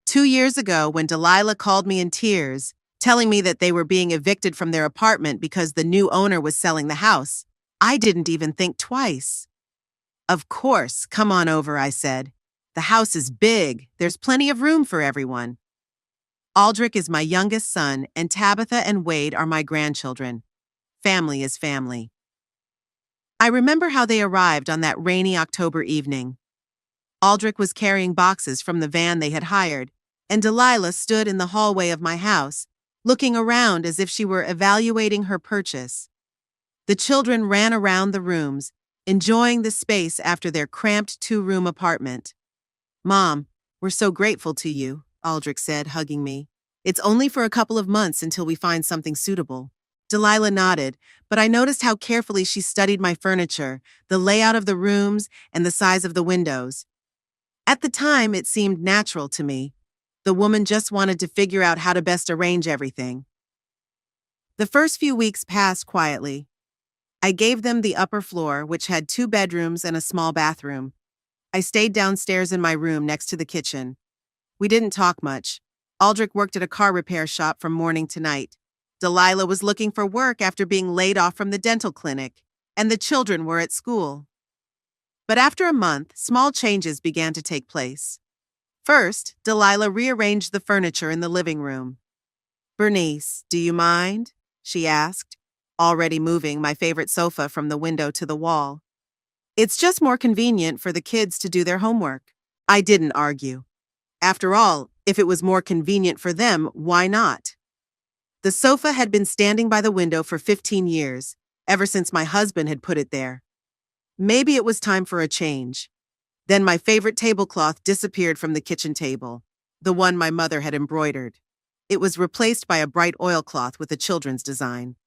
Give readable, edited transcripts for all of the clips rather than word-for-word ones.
2 years ago, when Delilah called me in tears, telling me that they were being evicted from their apartment because the new owner was selling the house, I didn't even think twice. Of course, come on over, I said. The house is big. There's plenty of room for everyone. Aldrich is my youngest son, and Tabitha and Wade are my grandchildren. Family is family. I remember how they arrived on that rainy October evening. Aldrich was carrying boxes from the van they had hired, and Delilah stood in the hallway of my house, looking around as if she were evaluating her purchase. The children ran around the rooms, enjoying the space after their cramped 2-room apartment. "Mom, we're so grateful to you," Aldrich said, hugging me. "It's only for a couple of months until we find something suitable." Delilah nodded, but I noticed how carefully she studied my furniture, the layout of the rooms, and the size of the windows. At the time, it seemed natural to me. The woman just wanted to figure out how to best arrange everything. The first few weeks passed quietly. I gave them the upper floor, which had 2 bedrooms and a small bathroom. I stayed downstairs in my room next to the kitchen. We didn't talk much. Aldrich worked at a car repair shop from morning to night. Delilah was looking for work after being laid off from the dental clinic, and the children were at school. But after a month, small changes began to take place. First, Delilah rearranged the furniture in the living room. "Bernice, do you mind?" she asked, already moving my favorite sofa from the window to the wall. "It's just more convenient for the kids to do their homework." I didn't argue. After all, if it was more convenient for them, why not? The sofa had been standing by the window for 15 years, ever since my husband had put it there. Maybe it was time for a change. Then my favorite tablecloth disappeared from the kitchen table, the one my mother had embroidered. It was replaced by a bright oilcloth with a children's design.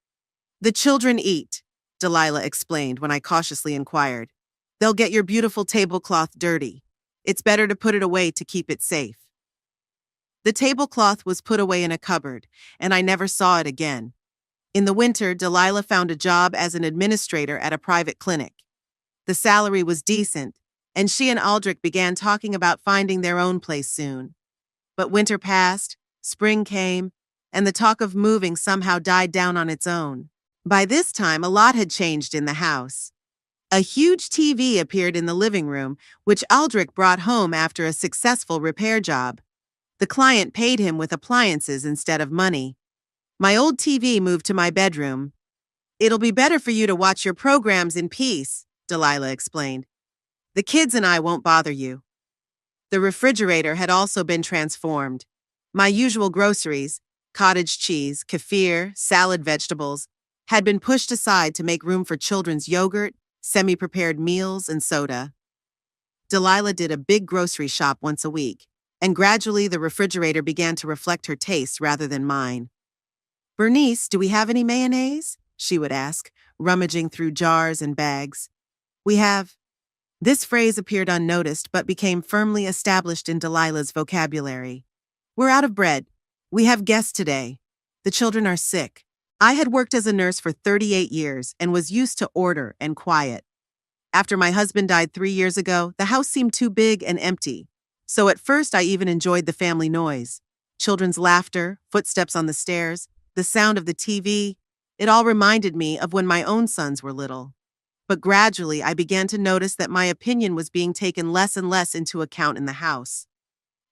"The children eat," Delilah explained when I cautiously inquired. "They'll get your beautiful tablecloth dirty. It's better to put it away to keep it safe." The tablecloth was put away in a cupboard, and I never saw it again. In the winter, Delilah found a job as an administrator at a private clinic. The salary was decent, and she and Aldrich began talking about finding their own place soon. But winter passed, spring came, and the talk of moving somehow died down on its own. By this time, a lot had changed in the house. A huge TV appeared in the living room, which Aldrich brought home after a successful repair job. The client paid him with appliances instead of money. My old TV moved to my bedroom. "It'll be better for you to watch your programs in peace," Delilah explained. "The kids and I won't bother you." The refrigerator had also been transformed. My usual groceries, cottage cheese, kefir, salad vegetables, had been pushed aside to make room for children's yogurt, semi-prepared meals, and soda. Delilah did a big grocery shop once a week, and gradually the refrigerator began to reflect her tastes rather than mine. "Bernice, do we have any mayonnaise?" she would ask, rummaging through jars and bags. "We have—" This phrase appeared unnoticed but became firmly established in Delilah's vocabulary. "We're out of bread. We have guests today. The children are sick." I had worked as a nurse for 38 years and was used to order and quiet. After my husband died 3 years ago, the house seemed too big and empty. So at first I even enjoyed the family noise. Children's laughter, footsteps on the stairs, the sound of the TV. It all reminded me of when my own sons were little. But gradually I began to notice that my opinion was being taken less and less into account in the house.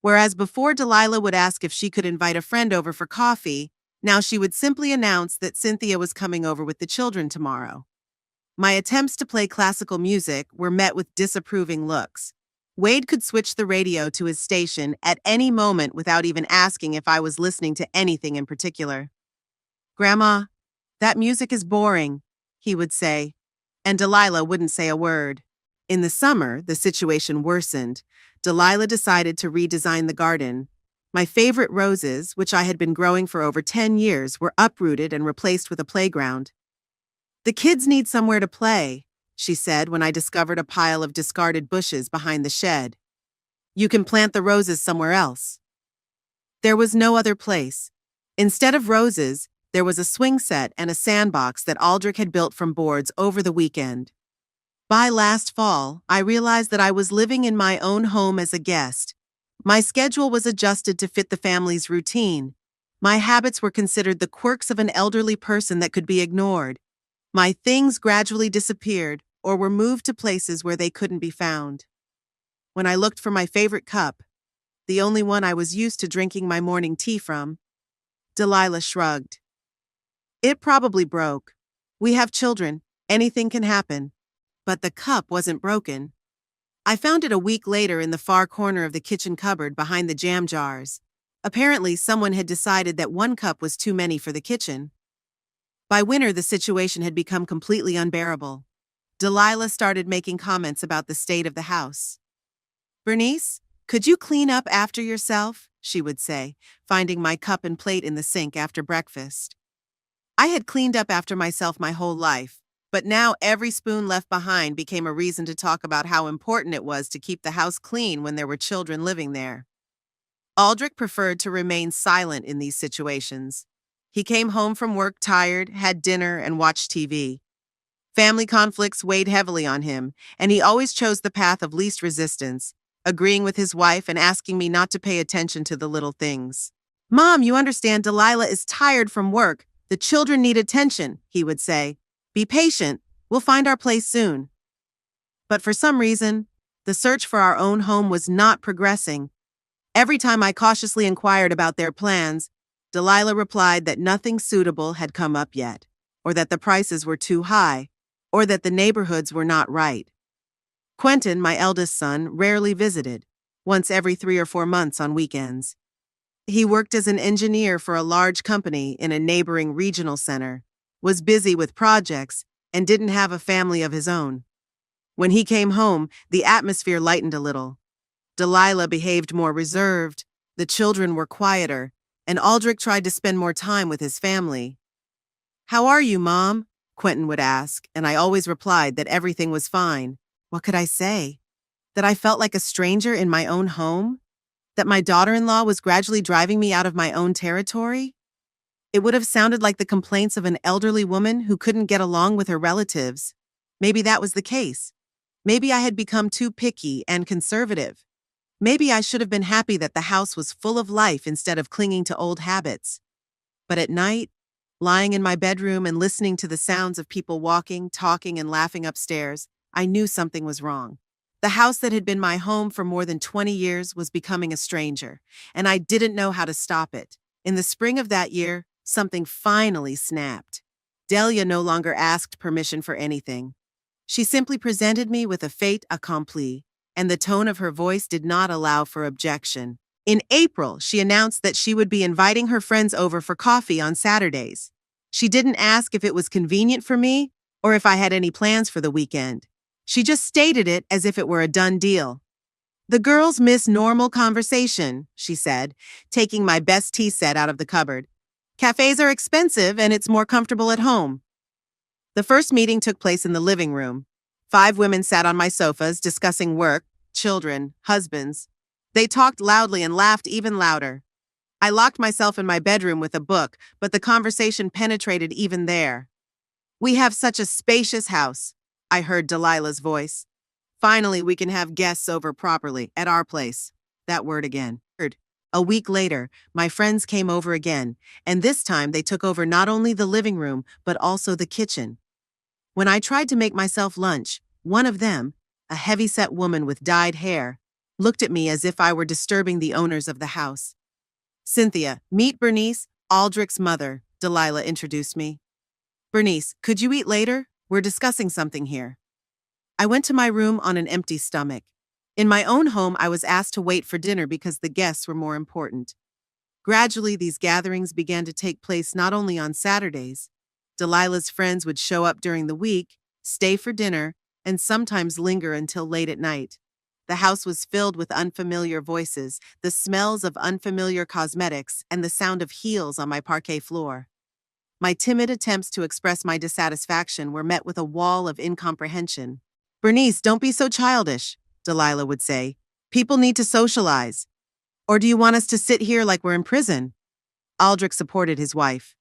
Whereas before Delilah would ask if she could invite a friend over for coffee, now she would simply announce that Cynthia was coming over with the children tomorrow. My attempts to play classical music were met with disapproving looks. Wade could switch the radio to his station at any moment without even asking if I was listening to anything in particular. "Grandma, that music is boring," he would say, and Delilah wouldn't say a word. In the summer, the situation worsened. Delilah decided to redesign the garden. My favorite roses, which I had been growing for over 10 years, were uprooted and replaced with a playground. "The kids need somewhere to play," she said when I discovered a pile of discarded bushes behind the shed. "You can plant the roses somewhere else." There was no other place. Instead of roses, there was a swing set and a sandbox that Aldrich had built from boards over the weekend. By last fall, I realized that I was living in my own home as a guest, My schedule was adjusted to fit the family's routine. My habits were considered the quirks of an elderly person that could be ignored. My things gradually disappeared or were moved to places where they couldn't be found. When I looked for my favorite cup, the only one I was used to drinking my morning tea from, Delilah shrugged. It probably broke. We have children. Anything can happen. But the cup wasn't broken. I found it a week later in the far corner of the kitchen cupboard behind the jam jars. Apparently, someone had decided that one cup was too many for the kitchen. By winter, the situation had become completely unbearable. Delilah started making comments about the state of the house. "Bernice, could you clean up after yourself?" she would say, finding my cup and plate in the sink after breakfast. I had cleaned up after myself my whole life, but now every spoon left behind became a reason to talk about how important it was to keep the house clean when there were children living there. Aldrich preferred to remain silent in these situations. He came home from work tired, had dinner, and watched TV. Family conflicts weighed heavily on him, and he always chose the path of least resistance, agreeing with his wife and asking me not to pay attention to the little things. "Mom, you understand Delilah is tired from work. The children need attention," he would say. "Be patient. We'll find our place soon." But for some reason, the search for our own home was not progressing. Every time I cautiously inquired about their plans, Delilah replied that nothing suitable had come up yet, or that the prices were too high, or that the neighborhoods were not right. Quentin, my eldest son, rarely visited, once every 3 or 4 months on weekends. He worked as an engineer for a large company in a neighboring regional center, was busy with projects, and didn't have a family of his own. When he came home, the atmosphere lightened a little. Delilah behaved more reserved, the children were quieter, and Aldrich tried to spend more time with his family. "How are you, Mom?" Quentin would ask, and I always replied that everything was fine. What could I say? That I felt like a stranger in my own home? That my daughter-in-law was gradually driving me out of my own territory? It would have sounded like the complaints of an elderly woman who couldn't get along with her relatives. Maybe that was the case. Maybe I had become too picky and conservative. Maybe I should have been happy that the house was full of life instead of clinging to old habits. But at night, lying in my bedroom and listening to the sounds of people walking, talking, and laughing upstairs, I knew something was wrong. The house that had been my home for more than 20 years was becoming a stranger, and I didn't know how to stop it. In the spring of that year, something finally snapped. Delia no longer asked permission for anything. She simply presented me with a fait accompli, and the tone of her voice did not allow for objection. In April, she announced that she would be inviting her friends over for coffee on Saturdays. She didn't ask if it was convenient for me or if I had any plans for the weekend. She just stated it as if it were a done deal. "The girls miss normal conversation," she said, taking my best tea set out of the cupboard. "Cafes are expensive and it's more comfortable at home." The first meeting took place in the living room. 5 women sat on my sofas discussing work, children, husbands. They talked loudly and laughed even louder. I locked myself in my bedroom with a book, but the conversation penetrated even there. "We have such a spacious house," I heard Delilah's voice. "Finally, we can have guests over properly, at our place." That word again. A week later, my friends came over again, and this time they took over not only the living room, but also the kitchen. When I tried to make myself lunch, one of them, a heavy-set woman with dyed hair, looked at me as if I were disturbing the owners of the house. "Cynthia, meet Bernice, Aldrich's mother," Delilah introduced me. "Bernice, could you eat later? We're discussing something here." I went to my room on an empty stomach. In my own home, I was asked to wait for dinner because the guests were more important. Gradually, these gatherings began to take place not only on Saturdays. Delilah's friends would show up during the week, stay for dinner, and sometimes linger until late at night. The house was filled with unfamiliar voices, the smells of unfamiliar cosmetics, and the sound of heels on my parquet floor. My timid attempts to express my dissatisfaction were met with a wall of incomprehension. "Bernice, don't be so childish," Delilah would say. "People need to socialize. Or do you want us to sit here like we're in prison?" Aldrich supported his wife.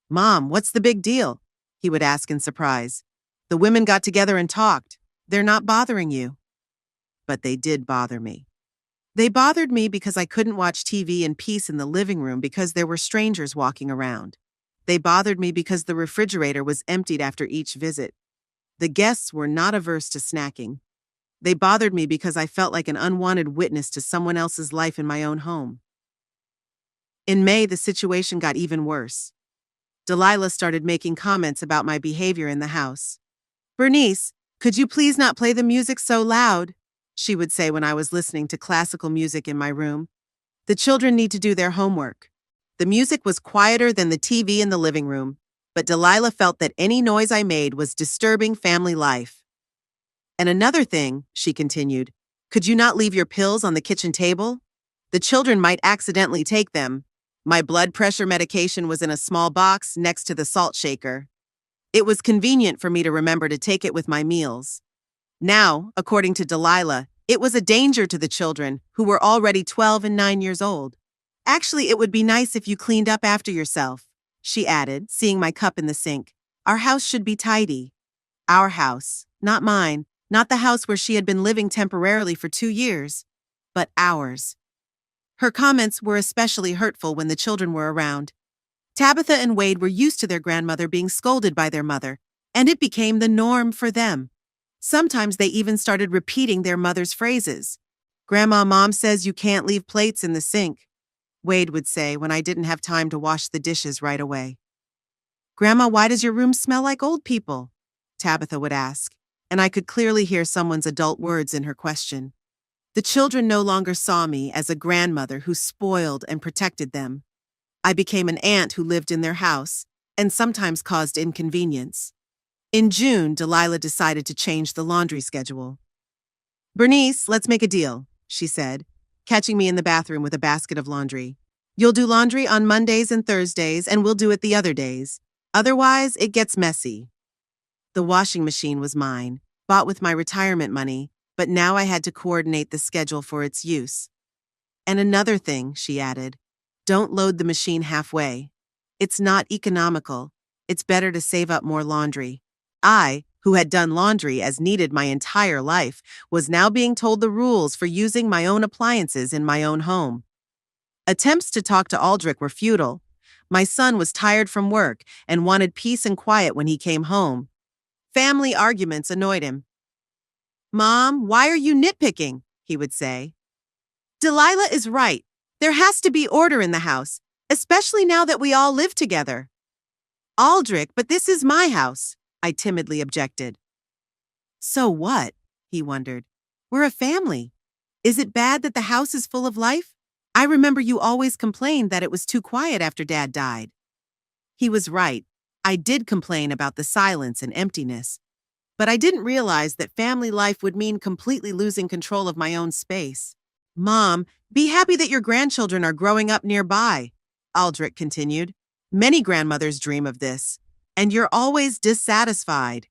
"Mom, what's the big deal?" he would ask in surprise. "The women got together and talked. They're not bothering you." But they did bother me. They bothered me because I couldn't watch TV in peace in the living room because there were strangers walking around. They bothered me because the refrigerator was emptied after each visit. The guests were not averse to snacking. They bothered me because I felt like an unwanted witness to someone else's life in my own home. In May, the situation got even worse. Delilah started making comments about my behavior in the house. "Bernice, could you please not play the music so loud?" she would say when I was listening to classical music in my room. "The children need to do their homework." The music was quieter than the TV in the living room, but Delilah felt that any noise I made was disturbing family life. "And another thing," she continued, "could you not leave your pills on the kitchen table? The children might accidentally take them." My blood pressure medication was in a small box next to the salt shaker. It was convenient for me to remember to take it with my meals. Now, according to Delilah, it was a danger to the children, who were already 12 and 9 years old. "Actually, it would be nice if you cleaned up after yourself," she added, seeing my cup in the sink. "Our house should be tidy." Our house, not mine, not the house where she had been living temporarily for 2 years, but ours. Her comments were especially hurtful when the children were around. Tabitha and Wade were used to their grandmother being scolded by their mother, and it became the norm for them. Sometimes they even started repeating their mother's phrases. "Grandma, Mom says you can't leave plates in the sink," Wade would say when I didn't have time to wash the dishes right away. "Grandma, why does your room smell like old people?" Tabitha would ask, and I could clearly hear someone's adult words in her question. The children no longer saw me as a grandmother who spoiled and protected them. I became an aunt who lived in their house and sometimes caused inconvenience. In June, Delilah decided to change the laundry schedule. "Bernice, let's make a deal," she said, catching me in the bathroom with a basket of laundry. "You'll do laundry on Mondays and Thursdays, and we'll do it the other days. Otherwise, it gets messy." The washing machine was mine, bought with my retirement money, but now I had to coordinate the schedule for its use. "And another thing," she added, "don't load the machine halfway. It's not economical. It's better to save up more laundry." I, who had done laundry as needed my entire life, was now being told the rules for using my own appliances in my own home. Attempts to talk to Aldrich were futile. My son was tired from work and wanted peace and quiet when he came home. Family arguments annoyed him. "Mom, why are you nitpicking?" he would say. "Delilah is right. There has to be order in the house, especially now that we all live together." "Aldrich, but this is my house," I timidly objected. "So what?" he wondered. "We're a family. Is it bad that the house is full of life? I remember you always complained that it was too quiet after Dad died." He was right. I did complain about the silence and emptiness. But I didn't realize that family life would mean completely losing control of my own space. "Mom, be happy that your grandchildren are growing up nearby," Aldrich continued. "Many grandmothers dream of this, and you're always dissatisfied."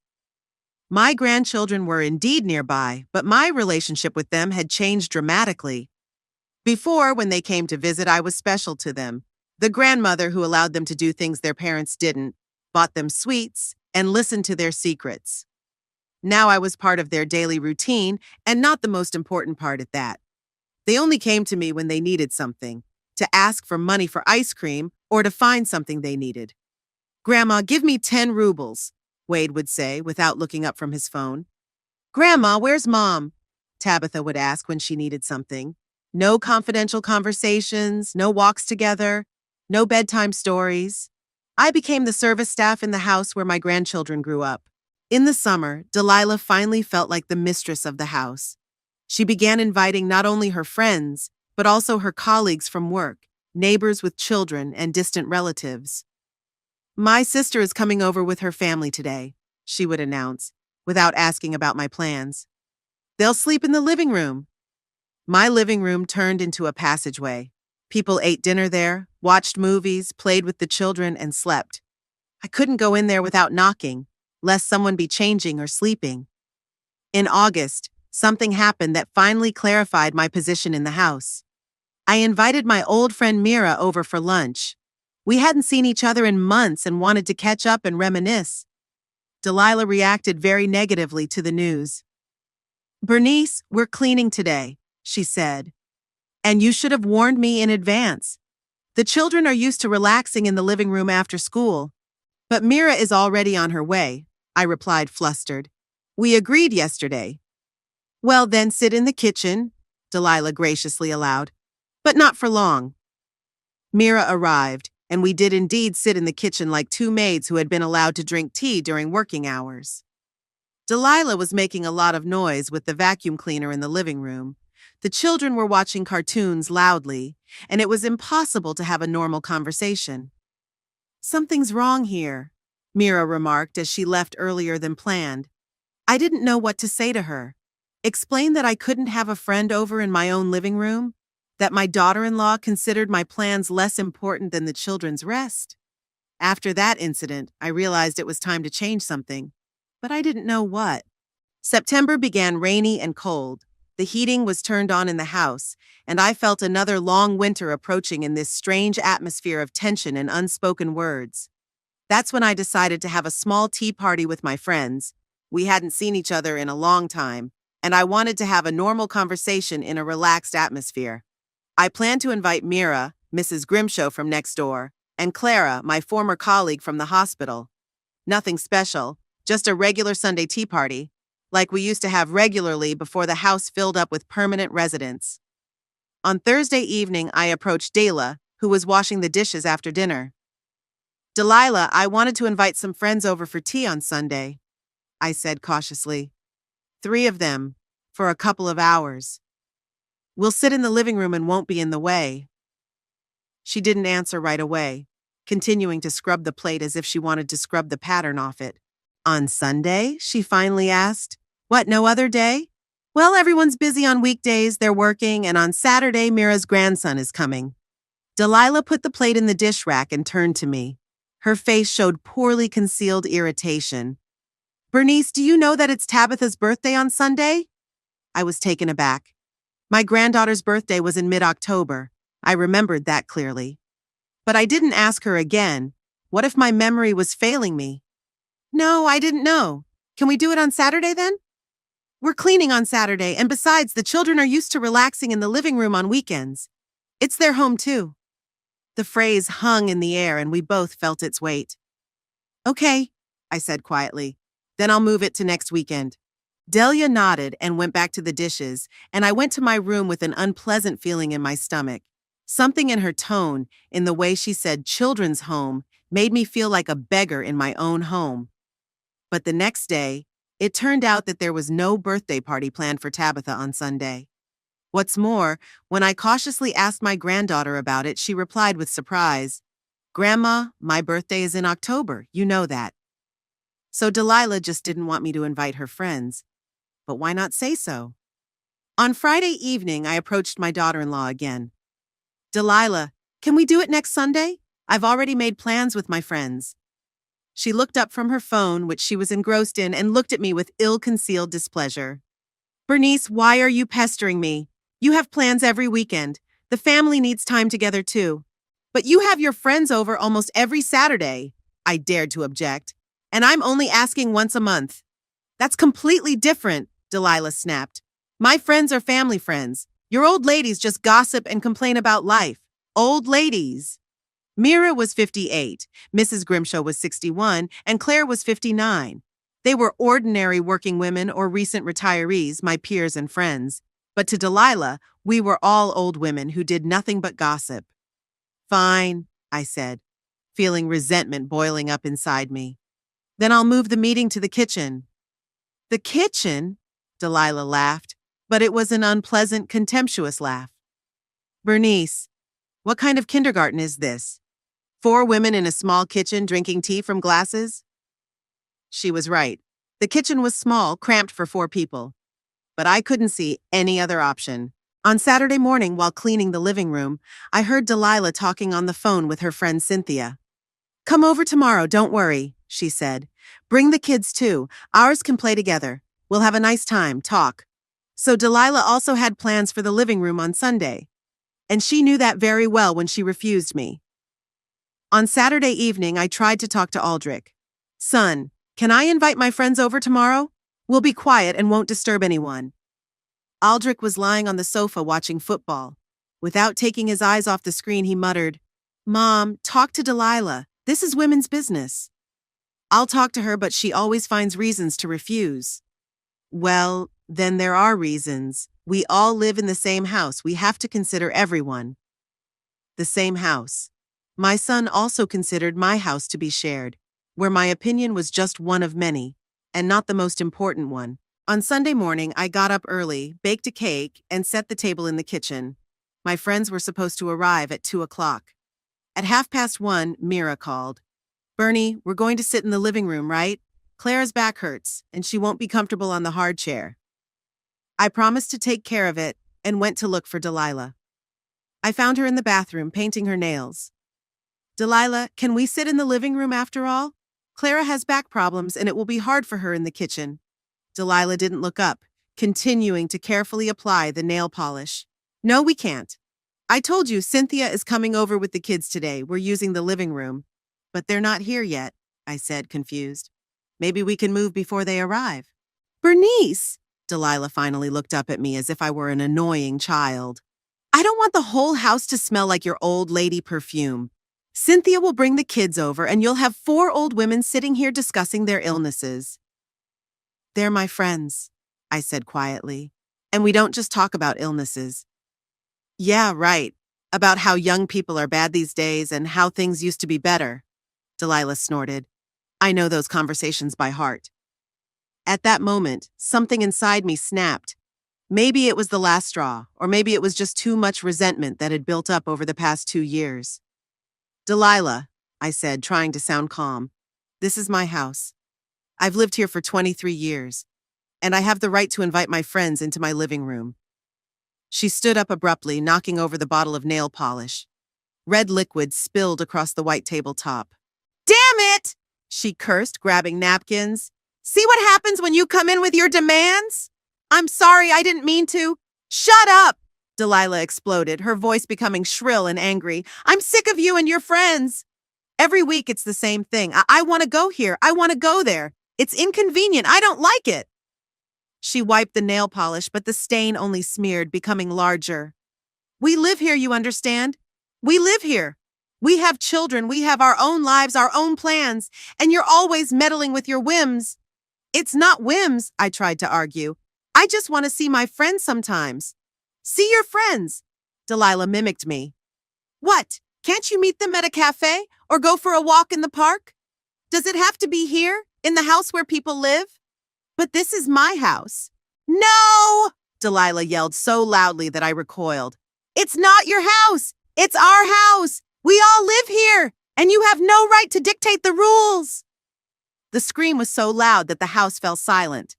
My grandchildren were indeed nearby, but my relationship with them had changed dramatically. Before, when they came to visit, I was special to them. The grandmother who allowed them to do things their parents didn't, bought them sweets, and listened to their secrets. Now I was part of their daily routine, and not the most important part at that. They only came to me when they needed something, to ask for money for ice cream or to find something they needed. "Grandma, give me 10 rubles, Wade would say without looking up from his phone. "Grandma, where's Mom?" Tabitha would ask when she needed something. No confidential conversations, no walks together, no bedtime stories. I became the service staff in the house where my grandchildren grew up. In the summer, Delilah finally felt like the mistress of the house. She began inviting not only her friends, but also her colleagues from work, neighbors with children, and distant relatives. "My sister is coming over with her family today," she would announce, without asking about my plans. "They'll sleep in the living room." My living room turned into a passageway. People ate dinner there, watched movies, played with the children, and slept. I couldn't go in there without knocking, lest someone be changing or sleeping. In August, something happened that finally clarified my position in the house. I invited my old friend Mira over for lunch. We hadn't seen each other in months and wanted to catch up and reminisce. Delilah reacted very negatively to the news. "Bernice, we're cleaning today," she said. And you should have warned me in advance. The children are used to relaxing in the living room after school. But Mira is already on her way, I replied flustered. We agreed yesterday. Well, then sit in the kitchen, Delilah graciously allowed. But not for long. Mira arrived, and we did indeed sit in the kitchen like two maids who had been allowed to drink tea during working hours. Delilah was making a lot of noise with the vacuum cleaner in the living room. The children were watching cartoons loudly, and it was impossible to have a normal conversation. Something's wrong here, Mira remarked as she left earlier than planned. I didn't know what to say to her. Explain that I couldn't have a friend over in my own living room? That my daughter-in-law considered my plans less important than the children's rest? After that incident, I realized it was time to change something, but I didn't know what. September began rainy and cold. The heating was turned on in the house, and I felt another long winter approaching in this strange atmosphere of tension and unspoken words. That's when I decided to have a small tea party with my friends. We hadn't seen each other in a long time, and I wanted to have a normal conversation in a relaxed atmosphere. I planned to invite Mira, Mrs. Grimshaw from next door, and Clara, my former colleague from the hospital. Nothing special, just a regular Sunday tea party, like we used to have regularly before the house filled up with permanent residents. On Thursday evening, I approached Dela, who was washing the dishes after dinner. Delilah, I wanted to invite some friends over for tea on Sunday, I said cautiously. 3 of them, for a couple of hours. We'll sit in the living room and won't be in the way. She didn't answer right away, continuing to scrub the plate as if she wanted to scrub the pattern off it. On Sunday? She finally asked. What, no other day? Well, everyone's busy on weekdays, they're working, and on Saturday, Mira's grandson is coming. Delilah put the plate in the dish rack and turned to me. Her face showed poorly concealed irritation. Bernice, do you know that it's Tabitha's birthday on Sunday? I was taken aback. My granddaughter's birthday was in mid-October. I remembered that clearly. But I didn't ask her again. What if my memory was failing me? No, I didn't know. Can we do it on Saturday then? We're cleaning on Saturday, and besides, the children are used to relaxing in the living room on weekends. It's their home too. The phrase hung in the air, and we both felt its weight. Okay, I said quietly. Then I'll move it to next weekend. Delia nodded and went back to the dishes, and I went to my room with an unpleasant feeling in my stomach. Something in her tone, in the way she said children's home, made me feel like a beggar in my own home. But the next day, it turned out that there was no birthday party planned for Tabitha on Sunday. What's more, when I cautiously asked my granddaughter about it, she replied with surprise, Grandma, my birthday is in October, you know that. So Delilah just didn't want me to invite her friends. But why not say so? On Friday evening, I approached my daughter-in-law again. Delilah, can we do it next Sunday? I've already made plans with my friends. She looked up from her phone, which she was engrossed in, and looked at me with ill-concealed displeasure. Bernice, why are you pestering me? You have plans every weekend. The family needs time together too. But you have your friends over almost every Saturday, I dared to object. And I'm only asking once a month. That's completely different, Delilah snapped. My friends are family friends. Your old ladies just gossip and complain about life. Old ladies. Mira was 58, Mrs. Grimshaw was 61, and Claire was 59. They were ordinary working women or recent retirees, my peers and friends. But to Delilah, we were all old women who did nothing but gossip. Fine, I said, feeling resentment boiling up inside me. Then I'll move the meeting to the kitchen. The kitchen? Delilah laughed, but it was an unpleasant, contemptuous laugh. Bernice, what kind of kindergarten is this? 4 women in a small kitchen drinking tea from glasses? She was right. The kitchen was small, cramped for 4 people. But I couldn't see any other option. On Saturday morning, while cleaning the living room, I heard Delilah talking on the phone with her friend Cynthia. Come over tomorrow, don't worry, she said. Bring the kids too. Ours can play together. We'll have a nice time, talk. So Delilah also had plans for the living room on Sunday. And she knew that very well when she refused me. On Saturday evening, I tried to talk to Aldrich. Son, can I invite my friends over tomorrow? We'll be quiet and won't disturb anyone. Aldrich was lying on the sofa watching football. Without taking his eyes off the screen, he muttered, "Mom, talk to Delilah. This is women's business." "I'll talk to her, but she always finds reasons to refuse." "Well, then there are reasons. We all live in the same house. We have to consider everyone." The same house. My son also considered my house to be shared, where my opinion was just one of many, and not the most important one. On Sunday morning, I got up early, baked a cake, and set the table in the kitchen. My friends were supposed to arrive at 2 o'clock. At 1:30, Mira called. "Bernie, we're going to sit in the living room, right? Clara's back hurts, and she won't be comfortable on the hard chair." I promised to take care of it and went to look for Delilah. I found her in the bathroom, painting her nails. "Delilah, can we sit in the living room after all? Clara has back problems, and it will be hard for her in the kitchen." Delilah didn't look up, continuing to carefully apply the nail polish. "No, we can't. I told you Cynthia is coming over with the kids today. We're using the living room." "But they're not here yet," I said, confused. "Maybe we can move before they arrive." "Bernice!" Delilah finally looked up at me as if I were an annoying child. "I don't want the whole house to smell like your old lady perfume. Cynthia will bring the kids over, and you'll have 4 old women sitting here discussing their illnesses." "They're my friends," I said quietly. "And we don't just talk about illnesses." "Yeah, right. About how young people are bad these days and how things used to be better." Delilah snorted. "I know those conversations by heart." At that moment, something inside me snapped. Maybe it was the last straw, or maybe it was just too much resentment that had built up over the past 2 years. "Delilah," I said, trying to sound calm, "this is my house. I've lived here for 23 years, and I have the right to invite my friends into my living room." She stood up abruptly, knocking over the bottle of nail polish. Red liquid spilled across the white tabletop. "Damn it!" she cursed, grabbing napkins. "See what happens when you come in with your demands?" "I'm sorry, I didn't mean to." "Shut up!" Delilah exploded, her voice becoming shrill and angry. "I'm sick of you and your friends. Every week it's the same thing. I want to go here. I want to go there. It's inconvenient. I don't like it." She wiped the nail polish, but the stain only smeared, becoming larger. "We live here, you understand? We live here. We have children. We have our own lives, our own plans, and you're always meddling with your whims." "It's not whims," I tried to argue. "I just want to see my friends sometimes." "See your friends." Delilah mimicked me. "What? Can't you meet them at a cafe or go for a walk in the park? Does it have to be here, in the house where people live?" "But this is my house." "No!" Delilah yelled so loudly that I recoiled. "It's not your house. It's our house. We all live here, and you have no right to dictate the rules." The scream was so loud that the house fell silent.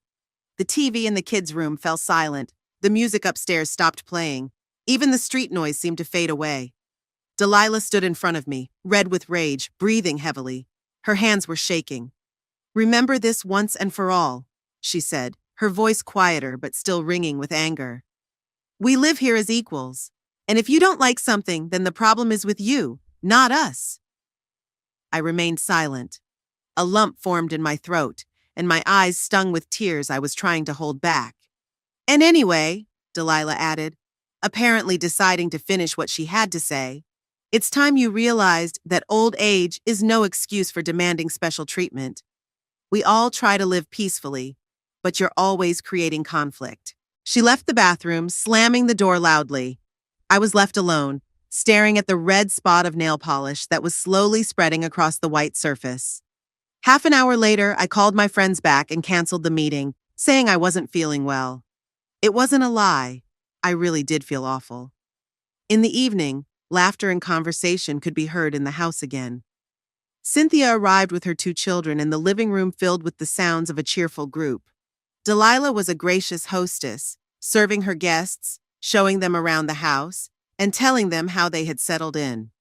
The TV in the kids' room fell silent. The music upstairs stopped playing. Even the street noise seemed to fade away. Delilah stood in front of me, red with rage, breathing heavily. Her hands were shaking. "Remember this once and for all," she said, her voice quieter but still ringing with anger. "We live here as equals, and if you don't like something, then the problem is with you, not us." I remained silent. A lump formed in my throat, and my eyes stung with tears I was trying to hold back. "And anyway," Delilah added, apparently deciding to finish what she had to say, "it's time you realized that old age is no excuse for demanding special treatment. We all try to live peacefully, but you're always creating conflict." She left the bathroom, slamming the door loudly. I was left alone, staring at the red spot of nail polish that was slowly spreading across the white surface. Half an hour later, I called my friends back and canceled the meeting, saying I wasn't feeling well. It wasn't a lie. I really did feel awful. In the evening, laughter and conversation could be heard in the house again. Cynthia arrived with her 2 children and the living room filled with the sounds of a cheerful group. Delilah was a gracious hostess, serving her guests, showing them around the house, and telling them how they had settled in.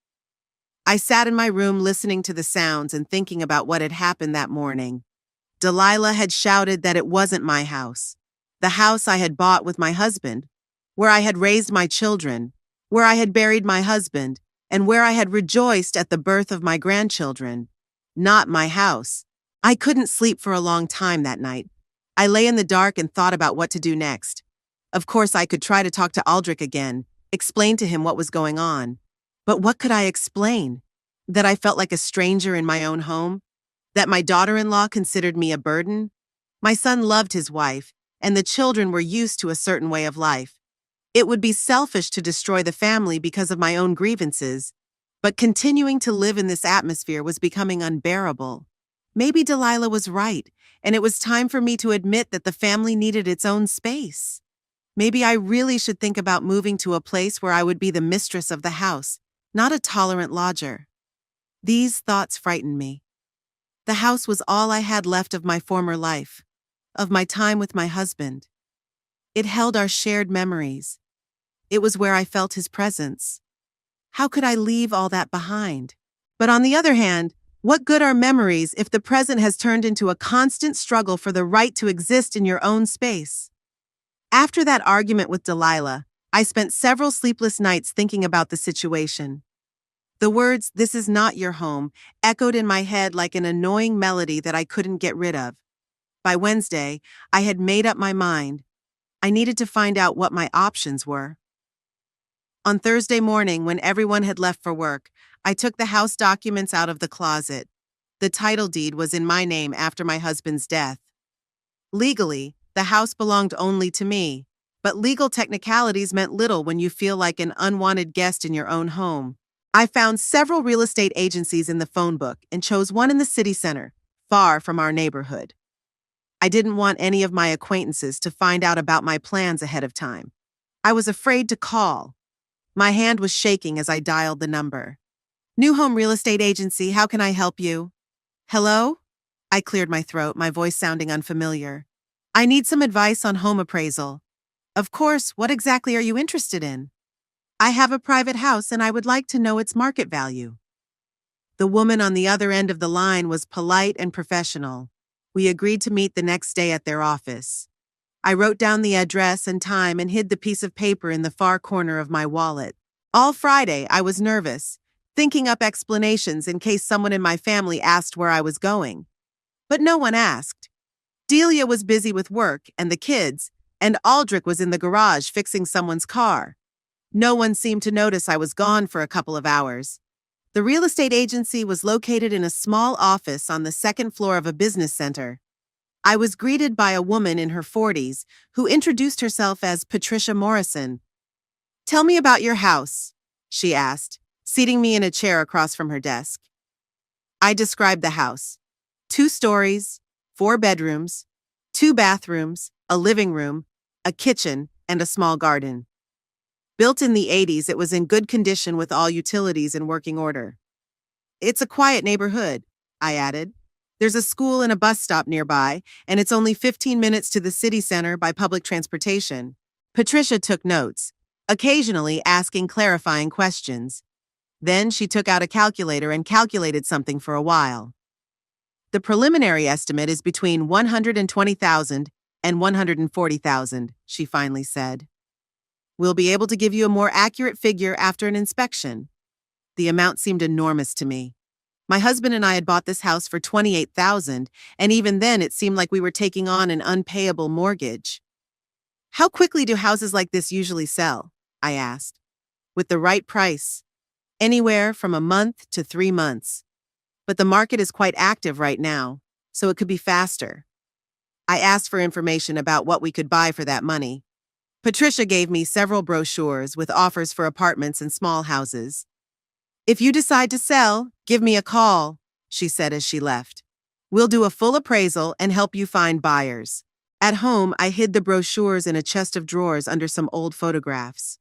I sat in my room listening to the sounds and thinking about what had happened that morning. Delilah had shouted that it wasn't my house, the house I had bought with my husband, where I had raised my children, where I had buried my husband, and where I had rejoiced at the birth of my grandchildren. Not my house. I couldn't sleep for a long time that night. I lay in the dark and thought about what to do next. Of course, I could try to talk to Aldrich again, explained to him what was going on. But what could I explain? That I felt like a stranger in my own home? That my daughter-in-law considered me a burden? My son loved his wife, and the children were used to a certain way of life. It would be selfish to destroy the family because of my own grievances, but continuing to live in this atmosphere was becoming unbearable. Maybe Delilah was right, and it was time for me to admit that the family needed its own space. Maybe I really should think about moving to a place where I would be the mistress of the house, not a tolerant lodger. These thoughts frightened me. The house was all I had left of my former life, of my time with my husband. It held our shared memories. It was where I felt his presence. How could I leave all that behind? But on the other hand, what good are memories if the present has turned into a constant struggle for the right to exist in your own space? After that argument with Delilah, I spent several sleepless nights thinking about the situation. The words, "This is not your home," echoed in my head like an annoying melody that I couldn't get rid of. By Wednesday, I had made up my mind. I needed to find out what my options were. On Thursday morning, when everyone had left for work, I took the house documents out of the closet. The title deed was in my name after my husband's death. Legally, the house belonged only to me, but legal technicalities meant little when you feel like an unwanted guest in your own home. I found several real estate agencies in the phone book and chose one in the city center, far from our neighborhood. I didn't want any of my acquaintances to find out about my plans ahead of time. I was afraid to call. My hand was shaking as I dialed the number. "New Home Real Estate Agency, how can I help you?" "Hello?" I cleared my throat, my voice sounding unfamiliar. "I need some advice on home appraisal." "Of course, what exactly are you interested in?" "I have a private house and I would like to know its market value." The woman on the other end of the line was polite and professional. We agreed to meet the next day at their office. I wrote down the address and time and hid the piece of paper in the far corner of my wallet. All Friday, I was nervous, thinking up explanations in case someone in my family asked where I was going. But no one asked. Delia was busy with work and the kids, and Aldrich was in the garage fixing someone's car. No one seemed to notice I was gone for a couple of hours. The real estate agency was located in a small office on the second floor of a business center. I was greeted by a woman in her 40s who introduced herself as Patricia Morrison. "Tell me about your house," she asked, seating me in a chair across from her desk. I described the house. 2 stories, 4 bedrooms, 2 bathrooms, a living room, a kitchen, and a small garden. Built in the 80s, it was in good condition with all utilities in working order. "It's a quiet neighborhood," I added. "There's a school and a bus stop nearby, and it's only 15 minutes to the city center by public transportation." Patricia took notes, occasionally asking clarifying questions. Then she took out a calculator and calculated something for a while. "The preliminary estimate is between $120,000 and $140,000, she finally said. "We'll be able to give you a more accurate figure after an inspection." The amount seemed enormous to me. My husband and I had bought this house for $28,000, and even then it seemed like we were taking on an unpayable mortgage. "How quickly do houses like this usually sell?" I asked. "With the right price. Anywhere from a month to 3 months. But the market is quite active right now, so it could be faster." I asked for information about what we could buy for that money. Patricia gave me several brochures with offers for apartments and small houses. "If you decide to sell, give me a call," she said as she left. "We'll do a full appraisal and help you find buyers." At home, I hid the brochures in a chest of drawers under some old photographs.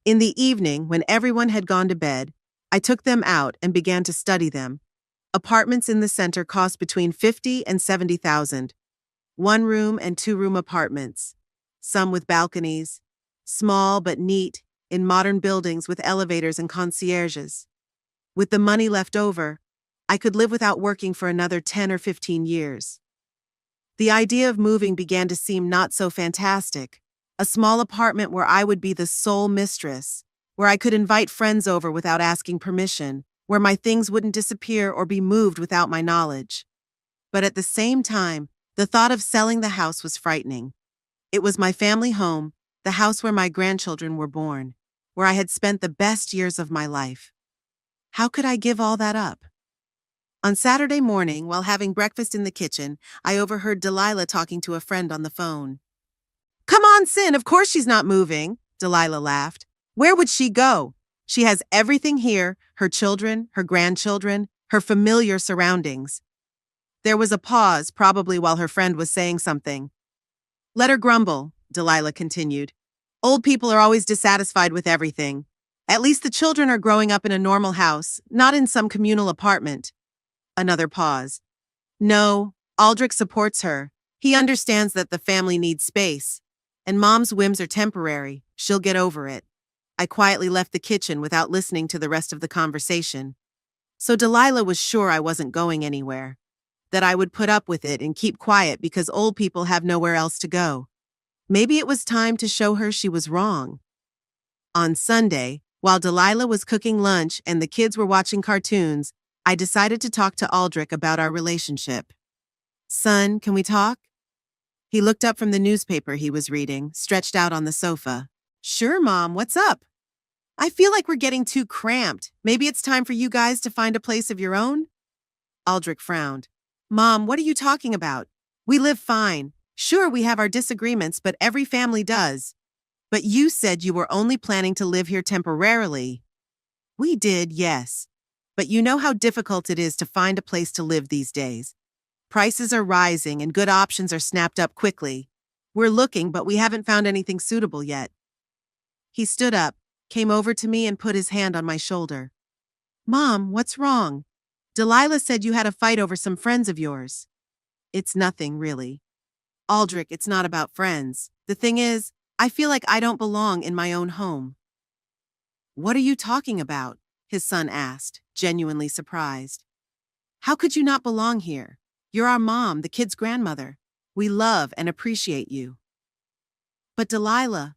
In the evening, when everyone had gone to bed, I took them out and began to study them. Apartments in the center cost between $50,000 and $70,000. 1-room and 2-room apartments, some with balconies, small but neat, in modern buildings with elevators and concierges. With the money left over, I could live without working for another 10 or 15 years. The idea of moving began to seem not so fantastic. A small apartment where I would be the sole mistress, where I could invite friends over without asking permission, where my things wouldn't disappear or be moved without my knowledge. But at the same time, the thought of selling the house was frightening. It was my family home, the house where my grandchildren were born, where I had spent the best years of my life. How could I give all that up? On Saturday morning, while having breakfast in the kitchen, I overheard Delilah talking to a friend on the phone. "Come on, Sin, of course she's not moving," Delilah laughed. "Where would she go? She has everything here, her children, her grandchildren, her familiar surroundings." There was a pause, probably while her friend was saying something. "Let her grumble," Delilah continued. "Old people are always dissatisfied with everything. At least the children are growing up in a normal house, not in some communal apartment." Another pause. "No, Aldrich supports her. He understands that the family needs space. And Mom's whims are temporary. She'll get over it." I quietly left the kitchen without listening to the rest of the conversation. So Delilah was sure I wasn't going anywhere, that I would put up with it and keep quiet because old people have nowhere else to go. Maybe it was time to show her she was wrong. On Sunday, while Delilah was cooking lunch and the kids were watching cartoons, I decided to talk to Aldrich about our relationship. "Son, can we talk?" He looked up from the newspaper he was reading, stretched out on the sofa. "Sure, Mom, what's up?" "I feel like we're getting too cramped. Maybe it's time for you guys to find a place of your own?" Aldrich frowned. "Mom, what are you talking about? We live fine. Sure, we have our disagreements, but every family does. But you said you were only planning to live here temporarily." "We did, yes. But you know how difficult it is to find a place to live these days. Prices are rising and good options are snapped up quickly. We're looking, but we haven't found anything suitable yet." He stood up, came over to me and put his hand on my shoulder. "Mom, what's wrong? Delilah said you had a fight over some friends of yours." "It's nothing, really." "Aldrich, it's not about friends. The thing is, I feel like I don't belong in my own home." "What are you talking about?" his son asked, genuinely surprised. "How could you not belong here? You're our mom, the kid's grandmother. We love and appreciate you." "But Delilah—"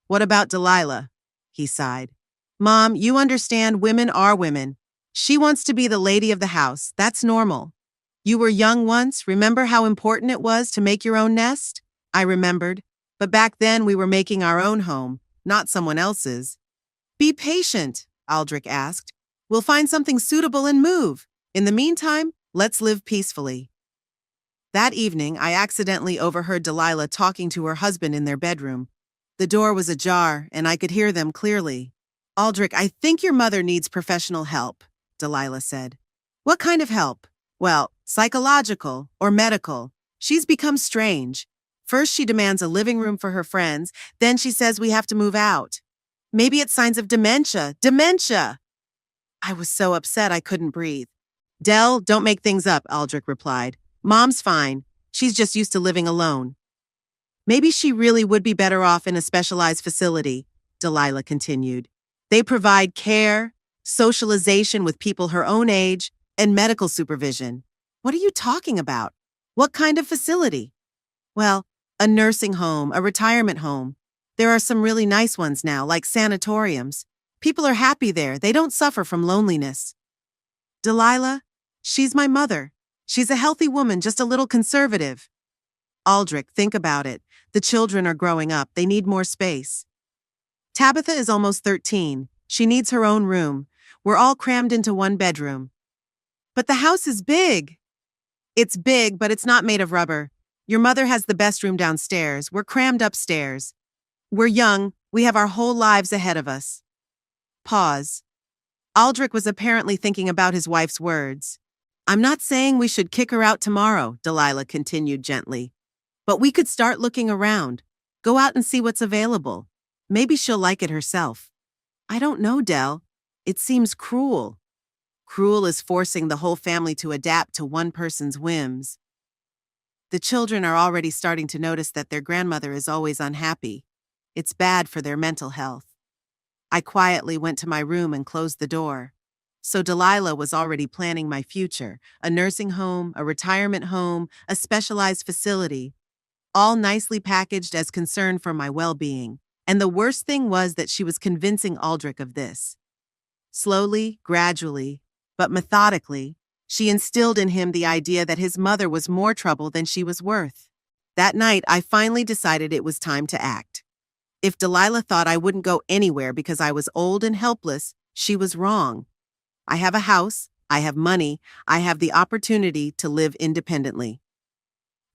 "What about Delilah?" he sighed. "Mom, you understand women are women. She wants to be the lady of the house. That's normal. You were young once. Remember how important it was to make your own nest?" I remembered. But back then we were making our own home, not someone else's. "Be patient," Aldrich asked. "We'll find something suitable and move. In the meantime, let's live peacefully." That evening, I accidentally overheard Delilah talking to her husband in their bedroom. The door was ajar, and I could hear them clearly. "Aldrich, I think your mother needs professional help," Delilah said. "What kind of help?" "Well, psychological or medical. She's become strange. First she demands a living room for her friends, then she says we have to move out. Maybe it's signs of dementia. Dementia!" I was so upset I couldn't breathe. "Del, don't make things up," Aldrich replied. "Mom's fine. She's just used to living alone." "Maybe she really would be better off in a specialized facility," Delilah continued. "They provide care, socialization with people her own age, and medical supervision." "What are you talking about? What kind of facility?" "Well, a nursing home, a retirement home. There are some really nice ones now, like sanatoriums. People are happy there. They don't suffer from loneliness." "Delilah, she's my mother. She's a healthy woman, just a little conservative." "Aldrich, think about it. The children are growing up. They need more space. Tabitha is almost 13. She needs her own room. We're all crammed into one bedroom." "But the house is big." "It's big, but it's not made of rubber. Your mother has the best room downstairs. We're crammed upstairs. We're young. We have our whole lives ahead of us." Pause. Aldrich was apparently thinking about his wife's words. "I'm not saying we should kick her out tomorrow," Delilah continued gently. "But we could start looking around. Go out and see what's available. Maybe she'll like it herself." "I don't know, Del. It seems cruel." "Cruel is forcing the whole family to adapt to one person's whims." "The children are already starting to notice that their grandmother is always unhappy. It's bad for their mental health." I quietly went to my room and closed the door. So Delilah was already planning my future, a nursing home, a retirement home, a specialized facility, all nicely packaged as concern for my well-being. And the worst thing was that she was convincing Aldrich of this. Slowly, gradually, but methodically, she instilled in him the idea that his mother was more trouble than she was worth. That night, I finally decided it was time to act. If Delilah thought I wouldn't go anywhere because I was old and helpless, she was wrong. I have a house, I have money, I have the opportunity to live independently.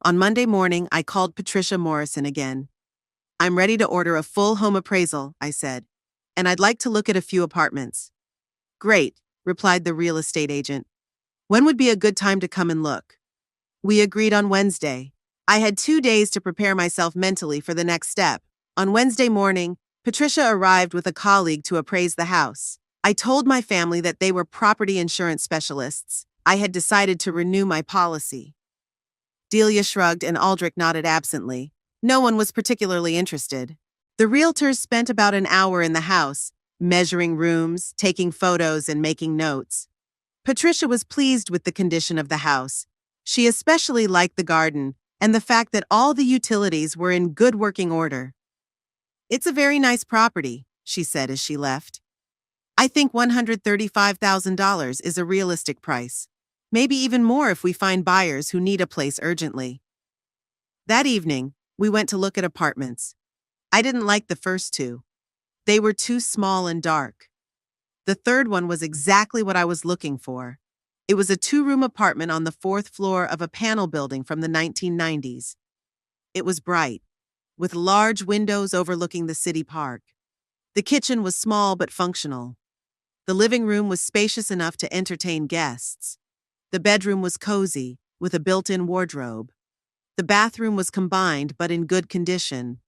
On Monday morning, I called Patricia Morrison again. I'm ready to order a full home appraisal, I said, and I'd like to look at a few apartments. Great, replied the real estate agent. When would be a good time to come and look? We agreed on Wednesday. I had 2 days to prepare myself mentally for the next step. On Wednesday morning, Patricia arrived with a colleague to appraise the house. I told my family that they were property insurance specialists. I had decided to renew my policy. Delia shrugged and Aldrich nodded absently. No one was particularly interested. The realtors spent about an hour in the house, measuring rooms, taking photos, and making notes. Patricia was pleased with the condition of the house. She especially liked the garden and the fact that all the utilities were in good working order. It's a very nice property, she said as she left. I think $135,000 is a realistic price. Maybe even more if we find buyers who need a place urgently. That evening, we went to look at apartments. I didn't like the first two. They were too small and dark. The third one was exactly what I was looking for. It was a 2-room apartment on the 4th floor of a panel building from the 1990s. It was bright, with large windows overlooking the city park. The kitchen was small but functional. The living room was spacious enough to entertain guests. The bedroom was cozy, with a built-in wardrobe. The bathroom was combined but in good condition.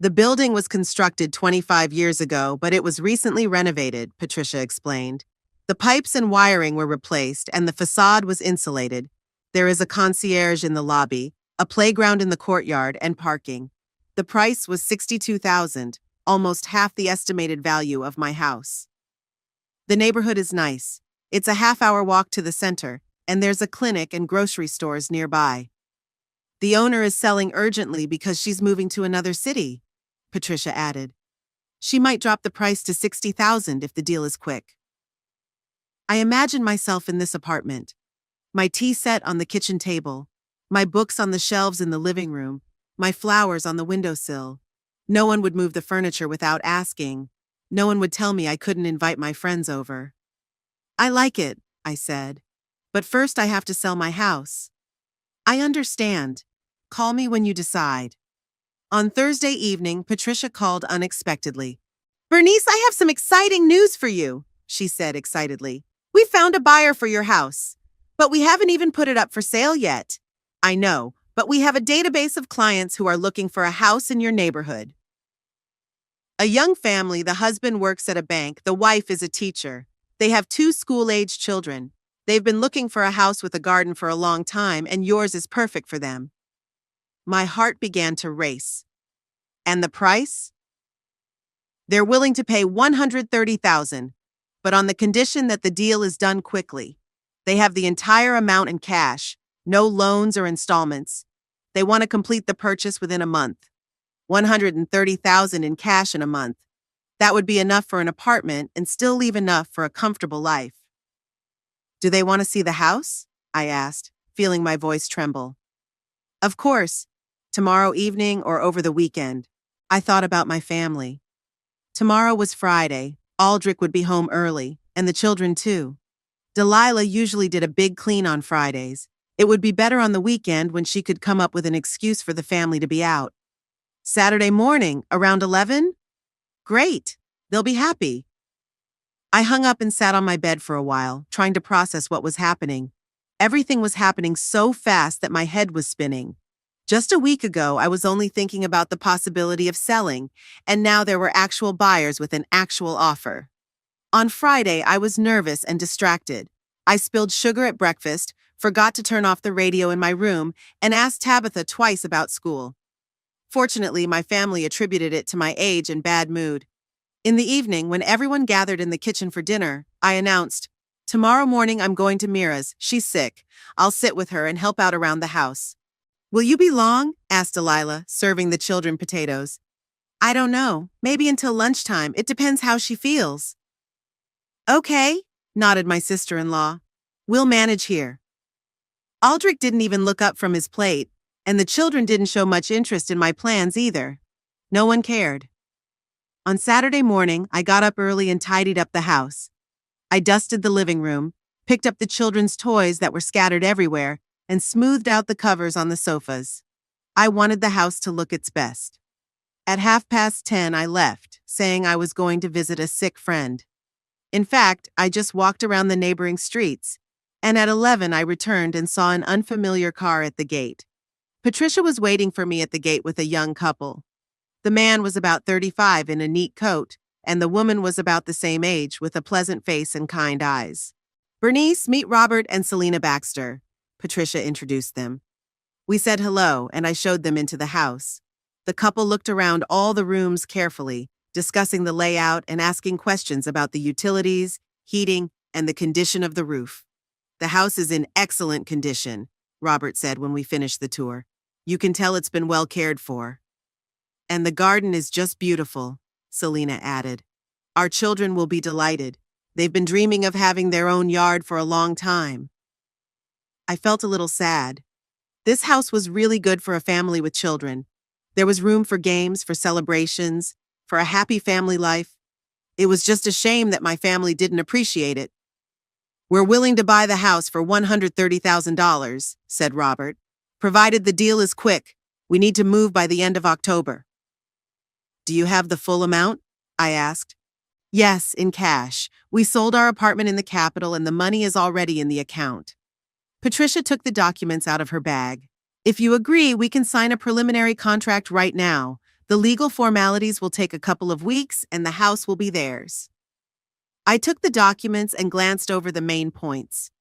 The building was constructed 25 years ago, but it was recently renovated, Patricia explained. The pipes and wiring were replaced and the facade was insulated. There is a concierge in the lobby, a playground in the courtyard, and parking. The price was $62,000, almost half the estimated value of my house. The neighborhood is nice. It's a half-hour walk to the center, and there's a clinic and grocery stores nearby. The owner is selling urgently because she's moving to another city, Patricia added. She might drop the price to $60,000 if the deal is quick. I imagine myself in this apartment. My tea set on the kitchen table, my books on the shelves in the living room, my flowers on the windowsill. No one would move the furniture without asking. No one would tell me I couldn't invite my friends over. I like it, I said. But first I have to sell my house. I understand. Call me when you decide. On Thursday evening, Patricia called unexpectedly. Bernice, I have some exciting news for you, she said excitedly. We found a buyer for your house, but we haven't even put it up for sale yet. I know, but we have a database of clients who are looking for a house in your neighborhood. A young family, the husband works at a bank, the wife is a teacher. They have 2 school-age children. They've been looking for a house with a garden for a long time, and yours is perfect for them. My heart began to race. And the price? They're willing to pay $130,000, but on the condition that the deal is done quickly. They have the entire amount in cash, no loans or installments. They want to complete the purchase within a month. $130,000 in cash in a month. That would be enough for an apartment and still leave enough for a comfortable life. Do they want to see the house? I asked, feeling my voice tremble. Of course. Tomorrow evening or over the weekend. I thought about my family. Tomorrow was Friday. Aldrich would be home early, and the children too. Delilah usually did a big clean on Fridays. It would be better on the weekend when she could come up with an excuse for the family to be out. Saturday morning, around 11? Great. They'll be happy. I hung up and sat on my bed for a while, trying to process what was happening. Everything was happening so fast that my head was spinning. Just a week ago, I was only thinking about the possibility of selling, and now there were actual buyers with an actual offer. On Friday, I was nervous and distracted. I spilled sugar at breakfast, forgot to turn off the radio in my room, and asked Tabitha twice about school. Fortunately, my family attributed it to my age and bad mood. In the evening, when everyone gathered in the kitchen for dinner, I announced, "Tomorrow morning I'm going to Mira's. She's sick. I'll sit with her and help out around the house." "Will you be long?" asked Delilah, serving the children potatoes. "I don't know. Maybe until lunchtime. It depends how she feels." "Okay," nodded my sister-in-law. "We'll manage here." Aldrich didn't even look up from his plate, and the children didn't show much interest in my plans either. No one cared. On Saturday morning, I got up early and tidied up the house. I dusted the living room, picked up the children's toys that were scattered everywhere, and smoothed out the covers on the sofas. I wanted the house to look its best. At 10:30, I left, saying I was going to visit a sick friend. In fact, I just walked around the neighboring streets, and at 11 I returned and saw an unfamiliar car at the gate. Patricia was waiting for me at the gate with a young couple. The man was about 35 in a neat coat, and the woman was about the same age with a pleasant face and kind eyes. "Bernice, meet Robert and Selena Baxter," Patricia introduced them. We said hello, and I showed them into the house. The couple looked around all the rooms carefully, discussing the layout and asking questions about the utilities, heating, and the condition of the roof. "The house is in excellent condition," Robert said when we finished the tour. "You can tell it's been well cared for." "And the garden is just beautiful," Selena added. "Our children will be delighted. They've been dreaming of having their own yard for a long time." I felt a little sad. This house was really good for a family with children. There was room for games, for celebrations, for a happy family life. It was just a shame that my family didn't appreciate it. "We're willing to buy the house for $130,000, said Robert, "provided the deal is quick. We need to move by the end of October." "Do you have the full amount?" I asked. "Yes, in cash. We sold our apartment in the capital and the money is already in the account." Patricia took the documents out of her bag. "If you agree, we can sign a preliminary contract right now. The legal formalities will take a couple of weeks and the house will be theirs." I took the documents and glanced over the main points.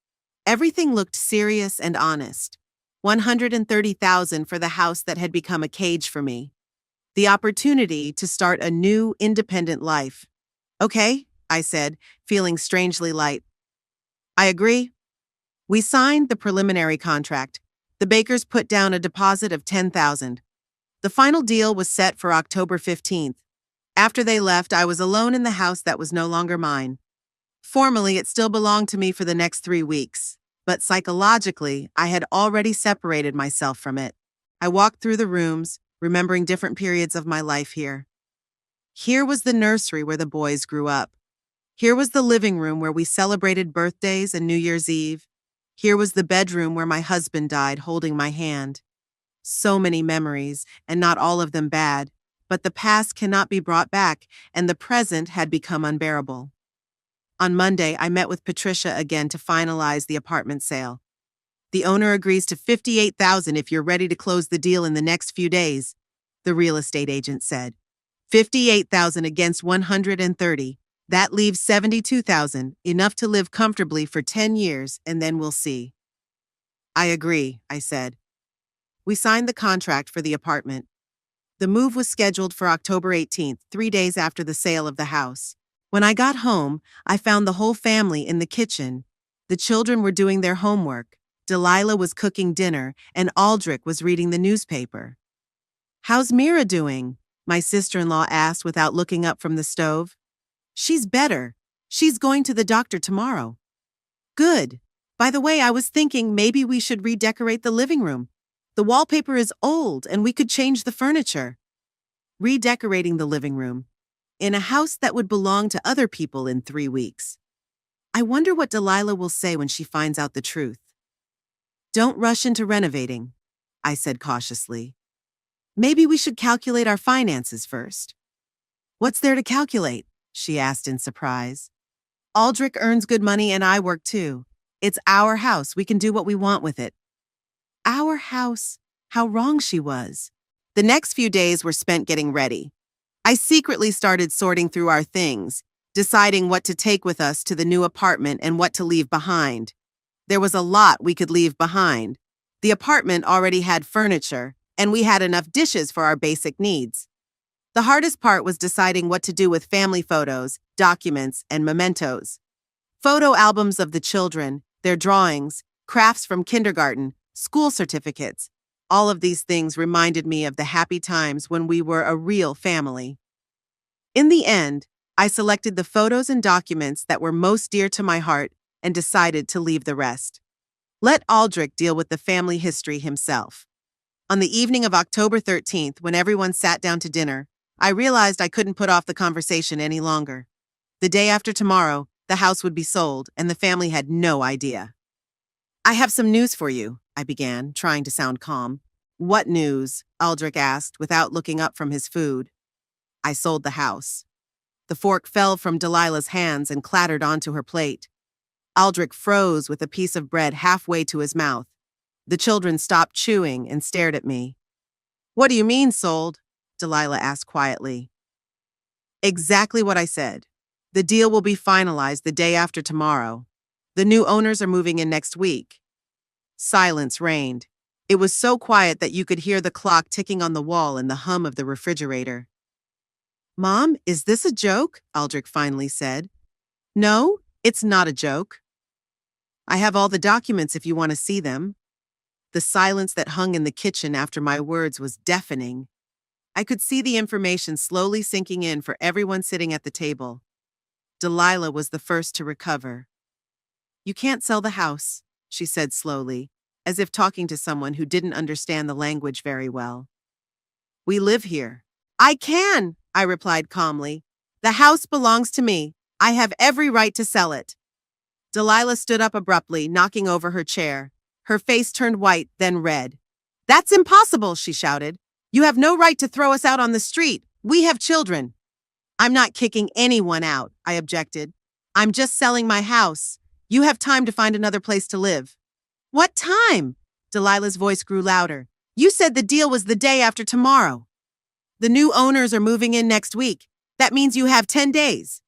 Everything looked serious and honest. $130,000 for the house that had become a cage for me. The opportunity to start a new, independent life. "Okay," I said, feeling strangely light. "I agree." We signed the preliminary contract. The Bakers put down a deposit of $10,000. The final deal was set for October 15th. After they left, I was alone in the house that was no longer mine. Formally, it still belonged to me for the next 3 weeks, but psychologically, I had already separated myself from it. I walked through the rooms, remembering different periods of my life here. Here was the nursery where the boys grew up. Here was the living room where we celebrated birthdays and New Year's Eve. Here was the bedroom where my husband died, holding my hand. So many memories, and not all of them bad, but the past cannot be brought back, and the present had become unbearable. On Monday, I met with Patricia again to finalize the apartment sale. "The owner agrees to $58,000 if you're ready to close the deal in the next few days," the real estate agent said. $58,000 against $130,000. That leaves $72,000, enough to live comfortably for 10 years, and then we'll see. "I agree," I said. We signed the contract for the apartment. The move was scheduled for October 18th, 3 days after the sale of the house. When I got home, I found the whole family in the kitchen. The children were doing their homework. Delilah was cooking dinner, and Aldrich was reading the newspaper. "How's Mira doing?" my sister-in-law asked without looking up from the stove. "She's better. She's going to the doctor tomorrow." "Good. By the way, I was thinking maybe we should redecorate the living room. The wallpaper is old and we could change the furniture." Redecorating the living room. In a house that would belong to other people in 3 weeks. I wonder what Delilah will say when she finds out the truth. "Don't rush into renovating," I said cautiously. "Maybe we should calculate our finances first." "What's there to calculate?" she asked in surprise. "Aldrich earns good money and I work too. It's our house. We can do what we want with it." Our house. How wrong she was. The next few days were spent getting ready. I secretly started sorting through our things, deciding what to take with us to the new apartment and what to leave behind. There was a lot we could leave behind. The apartment already had furniture, and we had enough dishes for our basic needs. The hardest part was deciding what to do with family photos, documents, and mementos. Photo albums of the children, their drawings, crafts from kindergarten, school certificates. All of these things reminded me of the happy times when we were a real family. In the end, I selected the photos and documents that were most dear to my heart and decided to leave the rest. Let Aldrich deal with the family history himself. On the evening of October 13th, when everyone sat down to dinner, I realized I couldn't put off the conversation any longer. The day after tomorrow, the house would be sold, and the family had no idea. I have some news for you, I began, trying to sound calm. What news? Aldrich asked, without looking up from his food. I sold the house. The fork fell from Delilah's hands and clattered onto her plate. Aldrich froze with a piece of bread halfway to his mouth. The children stopped chewing and stared at me. What do you mean, sold? Delilah asked quietly. Exactly what I said. The deal will be finalized the day after tomorrow. The new owners are moving in next week. Silence reigned. It was so quiet that you could hear the clock ticking on the wall and the hum of the refrigerator. Mom, is this a joke? Aldrich finally said. No, it's not a joke. I have all the documents if you want to see them. The silence that hung in the kitchen after my words was deafening. I could see the information slowly sinking in for everyone sitting at the table. Delilah was the first to recover. You can't sell the house, she said slowly, as if talking to someone who didn't understand the language very well. We live here. I can, I replied calmly. The house belongs to me. I have every right to sell it. Delilah stood up abruptly, knocking over her chair. Her face turned white, then red. That's impossible, she shouted. You have no right to throw us out on the street. We have children. I'm not kicking anyone out, I objected. I'm just selling my house. You have time to find another place to live. What time? Delilah's voice grew louder. You said the deal was the day after tomorrow. The new owners are moving in next week. That means you have 10 days.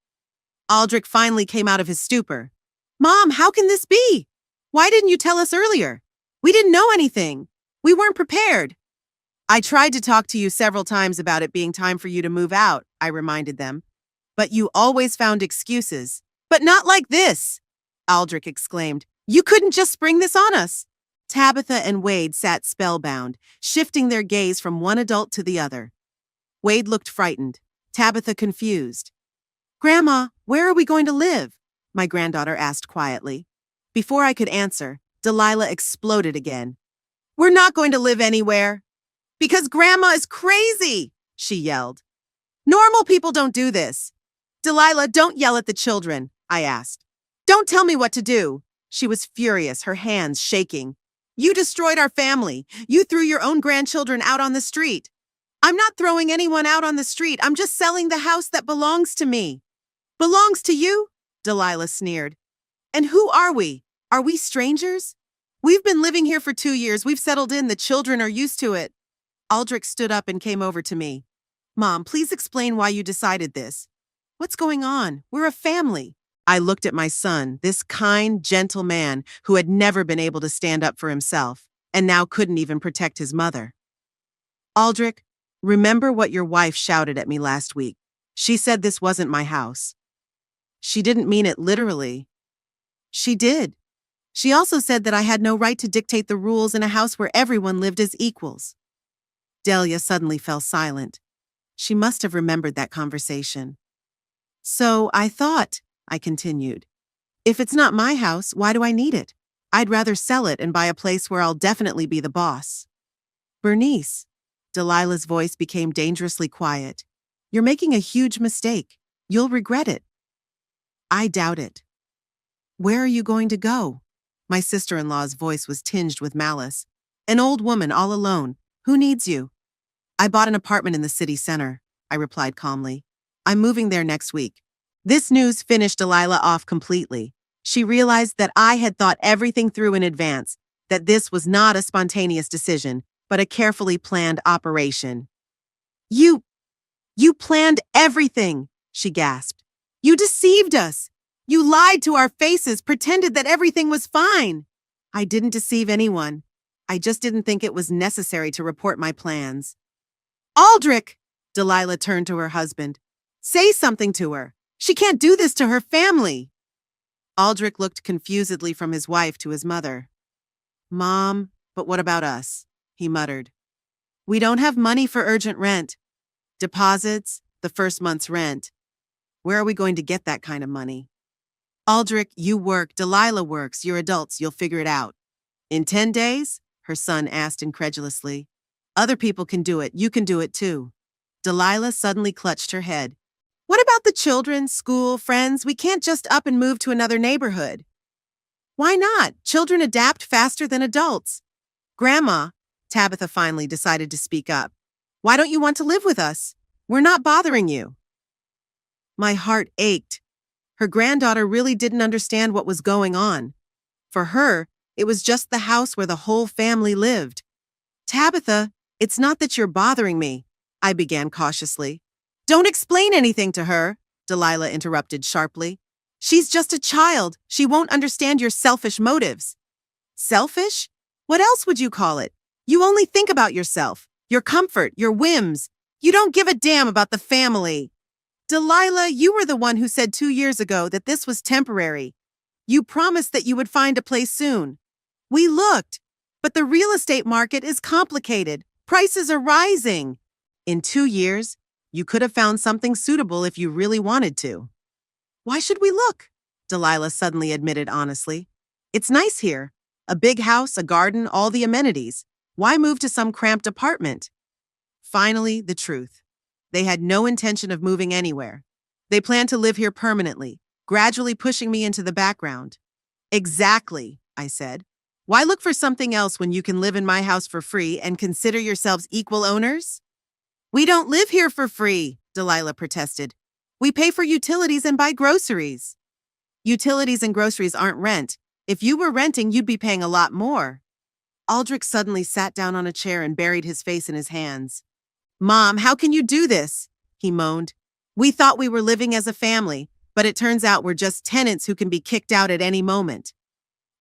Aldrich finally came out of his stupor. Mom, how can this be? Why didn't you tell us earlier? We didn't know anything. We weren't prepared. I tried to talk to you several times about it being time for you to move out, I reminded them. But you always found excuses. But not like this, Aldrich exclaimed. You couldn't just spring this on us. Tabitha and Wade sat spellbound, shifting their gaze from one adult to the other. Wade looked frightened, Tabitha confused. Grandma, where are we going to live? My granddaughter asked quietly. Before I could answer, Delilah exploded again. We're not going to live anywhere. Because Grandma is crazy, she yelled. Normal people don't do this. Delilah, don't yell at the children, I asked. Don't tell me what to do. She was furious, her hands shaking. You destroyed our family. You threw your own grandchildren out on the street. I'm not throwing anyone out on the street. I'm just selling the house that belongs to me. Belongs to you? Delilah sneered. And who are we? Are we strangers? We've been living here for 2 years. We've settled in. The children are used to it. Aldrich stood up and came over to me. Mom, please explain why you decided this. What's going on? We're a family. I looked at my son, this kind, gentle man who had never been able to stand up for himself and now couldn't even protect his mother. Aldrich, remember what your wife shouted at me last week. She said this wasn't my house. She didn't mean it literally. She did. She also said that I had no right to dictate the rules in a house where everyone lived as equals. Delia suddenly fell silent. She must have remembered that conversation. So I thought, I continued, if it's not my house, why do I need it? I'd rather sell it and buy a place where I'll definitely be the boss. Bernice, Delilah's voice became dangerously quiet. You're making a huge mistake. You'll regret it. I doubt it. Where are you going to go? My sister-in-law's voice was tinged with malice. An old woman all alone. Who needs you? I bought an apartment in the city center, I replied calmly. I'm moving there next week. This news finished Delilah off completely. She realized that I had thought everything through in advance, that this was not a spontaneous decision, but a carefully planned operation. You planned everything, she gasped. You deceived us. You lied to our faces, pretended that everything was fine. I didn't deceive anyone. I just didn't think it was necessary to report my plans. Aldrich! Delilah turned to her husband. Say something to her. She can't do this to her family. Aldrich looked confusedly from his wife to his mother. Mom, but what about us? He muttered. We don't have money for urgent rent. Deposits, the first month's rent. Where are we going to get that kind of money? Aldrich, you work, Delilah works, you're adults, you'll figure it out. In 10 days? Her son asked incredulously. Other people can do it, you can do it too. Delilah suddenly clutched her head. What about the children, school, friends? We can't just up and move to another neighborhood. Why not? Children adapt faster than adults. Grandma, Tabitha finally decided to speak up. Why don't you want to live with us? We're not bothering you. My heart ached. Her granddaughter really didn't understand what was going on. For her, it was just the house where the whole family lived. Tabitha, it's not that you're bothering me, I began cautiously. Don't explain anything to her, Delilah interrupted sharply. She's just a child. She won't understand your selfish motives. Selfish? What else would you call it? You only think about yourself, your comfort, your whims. You don't give a damn about the family. Delilah, you were the one who said 2 years ago that this was temporary. You promised that you would find a place soon. We looked, but the real estate market is complicated. Prices are rising. In 2 years, you could have found something suitable if you really wanted to. Why should we look? Delilah suddenly admitted honestly. It's nice here. A big house, a garden, all the amenities. Why move to some cramped apartment? Finally, the truth. They had no intention of moving anywhere. They planned to live here permanently, gradually pushing me into the background. Exactly, I said. Why look for something else when you can live in my house for free and consider yourselves equal owners? We don't live here for free, Delilah protested. We pay for utilities and buy groceries. Utilities and groceries aren't rent. If you were renting, you'd be paying a lot more. Aldrich suddenly sat down on a chair and buried his face in his hands. Mom, how can you do this? He moaned. We thought we were living as a family, but it turns out we're just tenants who can be kicked out at any moment.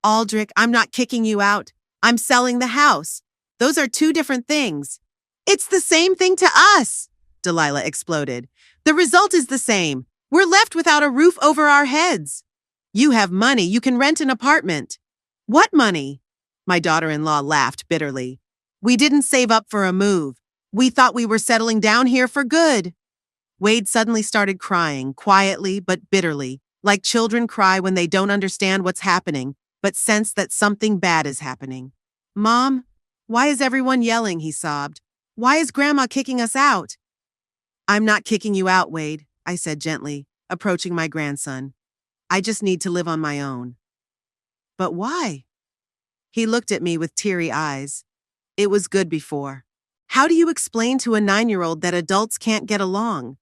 Aldrich, I'm not kicking you out. I'm selling the house. Those are two different things. It's the same thing to us, Delilah exploded. The result is the same. We're left without a roof over our heads. You have money. You can rent an apartment. What money? My daughter-in-law laughed bitterly. We didn't save up for a move. We thought we were settling down here for good. Wade suddenly started crying, quietly but bitterly, like children cry when they don't understand what's happening, but sense that something bad is happening. Mom, why is everyone yelling? He sobbed. Why is Grandma kicking us out? I'm not kicking you out, Wade, I said gently, approaching my grandson. I just need to live on my own. But why? He looked at me with teary eyes. It was good before. How do you explain to a 9-year-old that adults can't get along?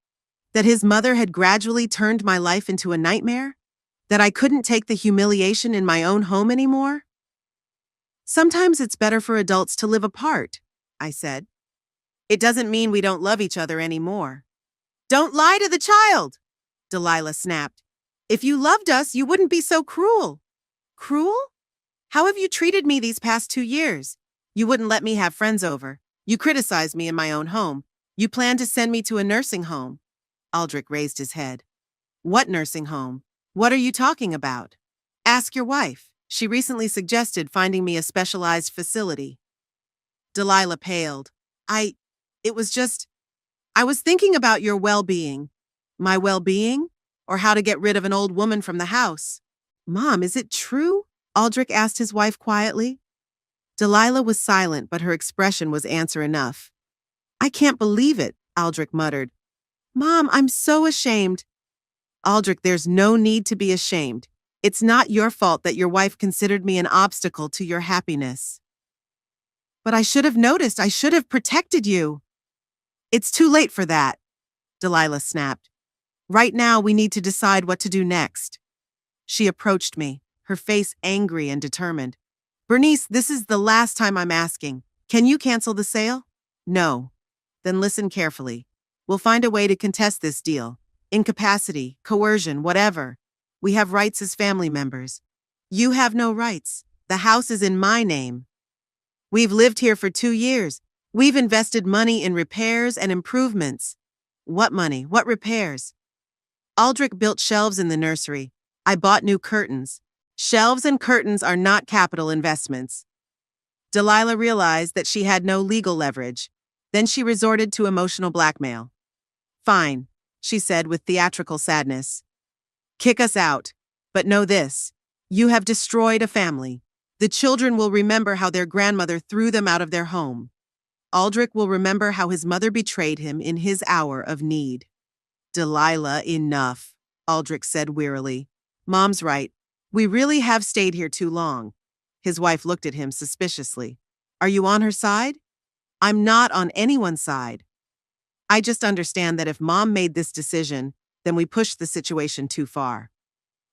That his mother had gradually turned my life into a nightmare? That I couldn't take the humiliation in my own home anymore? Sometimes it's better for adults to live apart, I said. It doesn't mean we don't love each other anymore. Don't lie to the child, Delilah snapped. If you loved us, you wouldn't be so cruel. Cruel? How have you treated me these past 2 years? You wouldn't let me have friends over. You criticized me in my own home. You planned to send me to a nursing home. Aldrich raised his head. What nursing home? What are you talking about? Ask your wife. She recently suggested finding me a specialized facility. Delilah paled. I was thinking about your well-being. My well-being? Or how to get rid of an old woman from the house. Mom, is it true? Aldrich asked his wife quietly. Delilah was silent, but her expression was answer enough. I can't believe it, Aldrich muttered. Mom, I'm so ashamed. Aldrich, there's no need to be ashamed. It's not your fault that your wife considered me an obstacle to your happiness. But I should have noticed. I should have protected you. It's too late for that, Delilah snapped. Right now, we need to decide what to do next. She approached me, her face angry and determined. Bernice, this is the last time I'm asking. Can you cancel the sale? No. Then listen carefully. We'll find a way to contest this deal. Incapacity, coercion, whatever. We have rights as family members. You have no rights. The house is in my name. We've lived here for 2 years. We've invested money in repairs and improvements. What money? What repairs? Aldrich built shelves in the nursery. I bought new curtains. Shelves and curtains are not capital investments. Delilah realized that she had no legal leverage. Then she resorted to emotional blackmail. Fine, she said with theatrical sadness. Kick us out. But know this. You have destroyed a family. The children will remember how their grandmother threw them out of their home. Aldrich will remember how his mother betrayed him in his hour of need. Delilah, enough, Aldrich said wearily. Mom's right. We really have stayed here too long. His wife looked at him suspiciously. Are you on her side? I'm not on anyone's side. I just understand that if Mom made this decision, then we pushed the situation too far.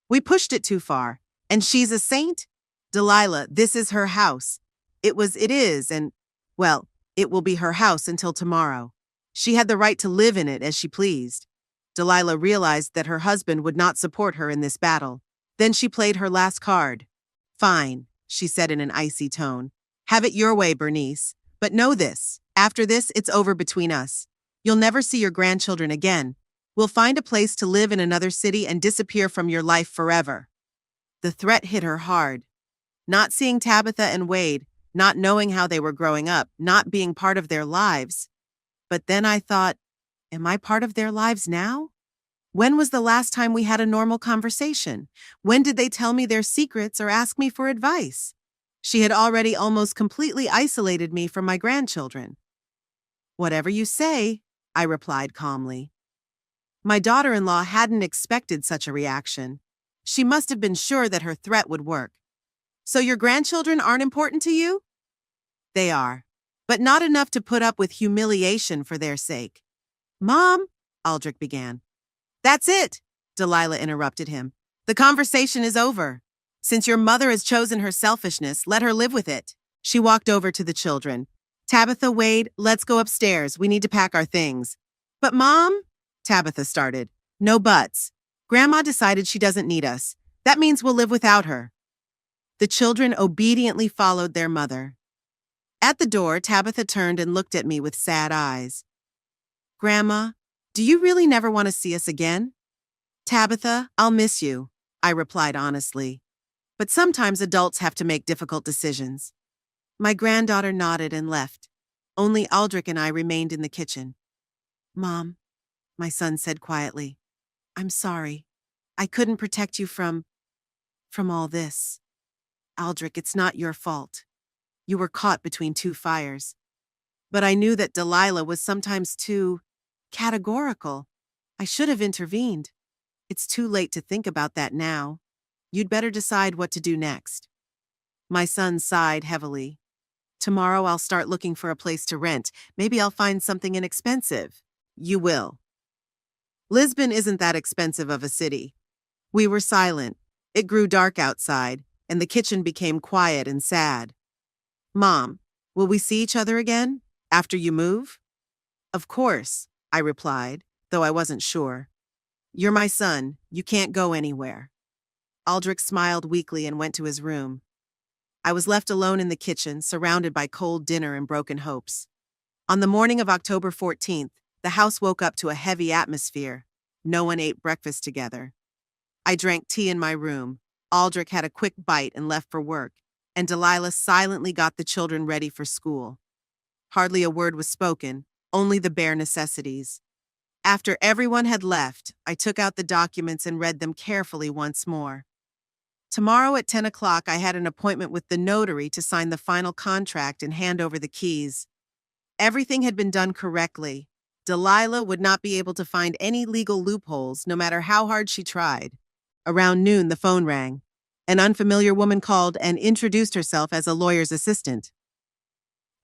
We pushed it too far. And she's a saint? Delilah, this is her house. It is, and, well, it will be her house until tomorrow. She had the right to live in it as she pleased. Delilah realized that her husband would not support her in this battle. Then she played her last card. Fine, she said in an icy tone. Have it your way, Bernice. But know this, after this, it's over between us. You'll never see your grandchildren again. We'll find a place to live in another city and disappear from your life forever. The threat hit her hard. Not seeing Tabitha and Wade, not knowing how they were growing up, not being part of their lives. But then I thought, am I part of their lives now? When was the last time we had a normal conversation? When did they tell me their secrets or ask me for advice? She had already almost completely isolated me from my grandchildren. Whatever you say, I replied calmly. My daughter-in-law hadn't expected such a reaction. She must have been sure that her threat would work. So your grandchildren aren't important to you? They are, but not enough to put up with humiliation for their sake. Mom, Aldrich began. That's it, Delilah interrupted him. The conversation is over. Since your mother has chosen her selfishness, let her live with it. She walked over to the children. Tabitha, Wade, let's go upstairs. We need to pack our things. But Mom, Tabitha started. No buts. Grandma decided she doesn't need us. That means we'll live without her. The children obediently followed their mother. At the door, Tabitha turned and looked at me with sad eyes. Grandma, do you really never want to see us again? Tabitha, I'll miss you, I replied honestly. But sometimes adults have to make difficult decisions. My granddaughter nodded and left. Only Aldrich and I remained in the kitchen. Mom, my son said quietly, I'm sorry. I couldn't protect you from all this. Aldrich, it's not your fault. You were caught between two fires. But I knew that Delilah was sometimes too categorical. I should have intervened. It's too late to think about that now. You'd better decide what to do next. My son sighed heavily. Tomorrow I'll start looking for a place to rent. Maybe I'll find something inexpensive. You will. Lisbon isn't that expensive of a city. We were silent. It grew dark outside, and the kitchen became quiet and sad. Mom, will we see each other again after you move? Of course, I replied, though I wasn't sure. You're my son. You can't go anywhere. Aldrich smiled weakly and went to his room. I was left alone in the kitchen, surrounded by cold dinner and broken hopes. On the morning of October 14th, the house woke up to a heavy atmosphere. No one ate breakfast together. I drank tea in my room. Aldrich had a quick bite and left for work, and Delilah silently got the children ready for school. Hardly a word was spoken, only the bare necessities. After everyone had left, I took out the documents and read them carefully once more. Tomorrow at 10 o'clock, I had an appointment with the notary to sign the final contract and hand over the keys. Everything had been done correctly. Delilah would not be able to find any legal loopholes, no matter how hard she tried. Around noon, the phone rang. An unfamiliar woman called and introduced herself as a lawyer's assistant.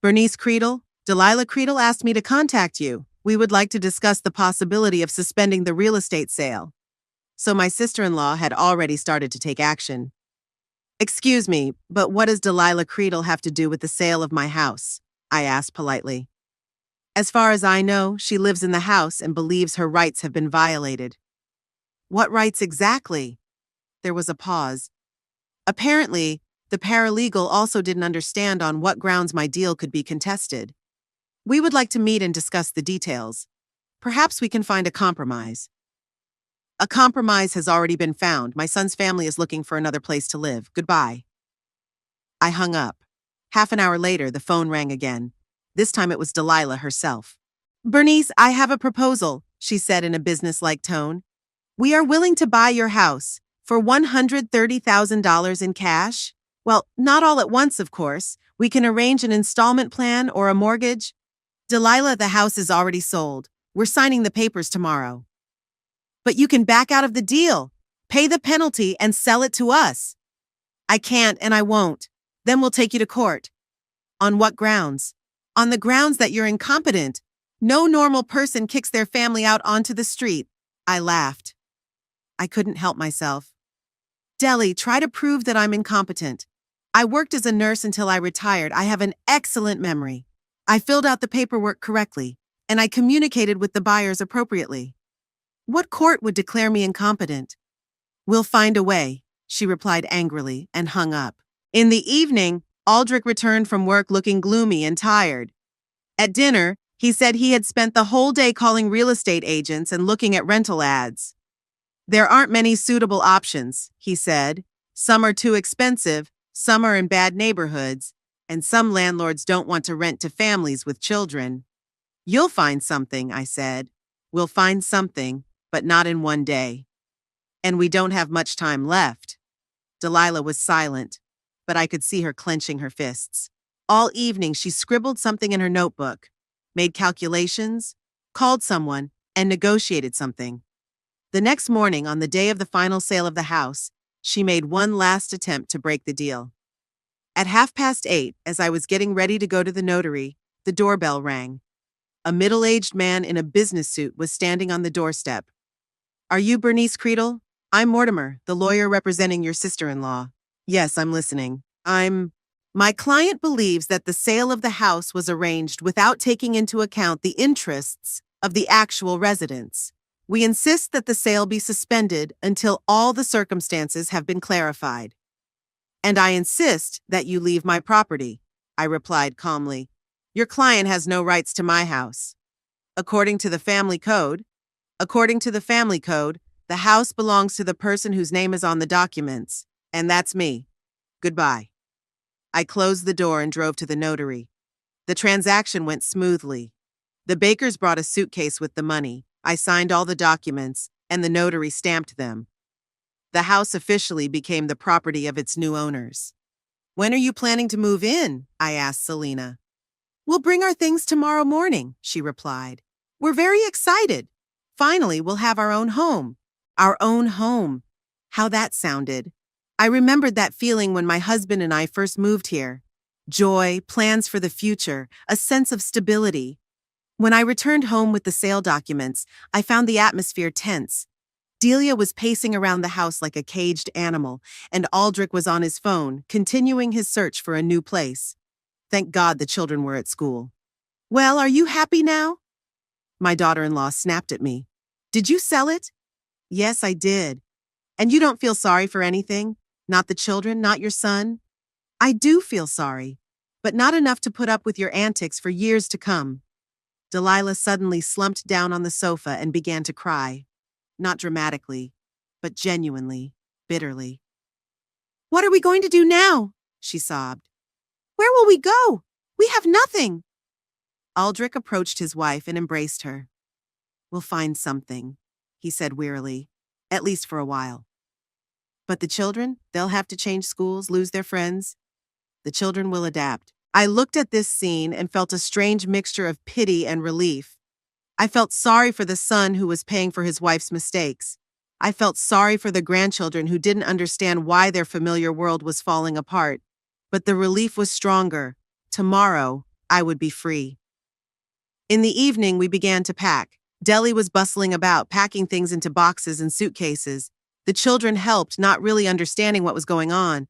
Bernice Creedle, Delilah Creedle asked me to contact you. We would like to discuss the possibility of suspending the real estate sale. So my sister-in-law had already started to take action. Excuse me, but what does Delilah Creedle have to do with the sale of my house? I asked politely. As far as I know, she lives in the house and believes her rights have been violated. What rights exactly? There was a pause. Apparently, the paralegal also didn't understand on what grounds my deal could be contested. We would like to meet and discuss the details. Perhaps we can find a compromise. A compromise has already been found. My son's family is looking for another place to live. Goodbye. I hung up. Half an hour later, the phone rang again. This time it was Delilah herself. Bernice, I have a proposal, she said in a businesslike tone. We are willing to buy your house for $130,000 in cash. Well, not all at once, of course. We can arrange an installment plan or a mortgage. Delilah, the house is already sold. We're signing the papers tomorrow. But you can back out of the deal, pay the penalty, and sell it to us. I can't and I won't. Then we'll take you to court. On what grounds? On the grounds that you're incompetent. No normal person kicks their family out onto the street. I laughed. I couldn't help myself. Deli, try to prove that I'm incompetent. I worked as a nurse until I retired. I have an excellent memory. I filled out the paperwork correctly, and I communicated with the buyers appropriately. What court would declare me incompetent? We'll find a way, she replied angrily and hung up. In the evening, Aldrich returned from work looking gloomy and tired. At dinner, he said he had spent the whole day calling real estate agents and looking at rental ads. There aren't many suitable options, he said. Some are too expensive, some are in bad neighborhoods, and some landlords don't want to rent to families with children. You'll find something, I said. We'll find something, but not in one day. And we don't have much time left. Delilah was silent, but I could see her clenching her fists. All evening, she scribbled something in her notebook, made calculations, called someone, and negotiated something. The next morning, on the day of the final sale of the house, she made one last attempt to break the deal. At 8:30, as I was getting ready to go to the notary, the doorbell rang. A middle-aged man in a business suit was standing on the doorstep. Are you Bernice Creedle? I'm Mortimer, the lawyer representing your sister-in-law. Yes, I'm listening. My client believes that the sale of the house was arranged without taking into account the interests of the actual residents. We insist that the sale be suspended until all the circumstances have been clarified. And I insist that you leave my property, I replied calmly. Your client has no rights to my house. According to the family code, the house belongs to the person whose name is on the documents, and that's me. Goodbye. I closed the door and drove to the notary. The transaction went smoothly. The bakers brought a suitcase with the money. I signed all the documents, and the notary stamped them. The house officially became the property of its new owners. When are you planning to move in? I asked Selena. We'll bring our things tomorrow morning, she replied. We're very excited. Finally, we'll have our own home. Our own home. How that sounded. I remembered that feeling when my husband and I first moved here. Joy, plans for the future, a sense of stability. When I returned home with the sale documents, I found the atmosphere tense. Delia was pacing around the house like a caged animal, and Aldrich was on his phone, continuing his search for a new place. Thank God the children were at school. Well, are you happy now? My daughter-in-law snapped at me. Did you sell it? Yes, I did. And you don't feel sorry for anything? Not the children, not your son? I do feel sorry, but not enough to put up with your antics for years to come. Delilah suddenly slumped down on the sofa and began to cry. Not dramatically, but genuinely, bitterly. What are we going to do now? She sobbed. Where will we go? We have nothing. Aldrich approached his wife and embraced her. We'll find something, he said wearily, at least for a while. But the children, they'll have to change schools, lose their friends. The children will adapt. I looked at this scene and felt a strange mixture of pity and relief. I felt sorry for the son who was paying for his wife's mistakes. I felt sorry for the grandchildren who didn't understand why their familiar world was falling apart. But the relief was stronger. Tomorrow, I would be free. In the evening, we began to pack. Deli was bustling about, packing things into boxes and suitcases. The children helped, not really understanding what was going on.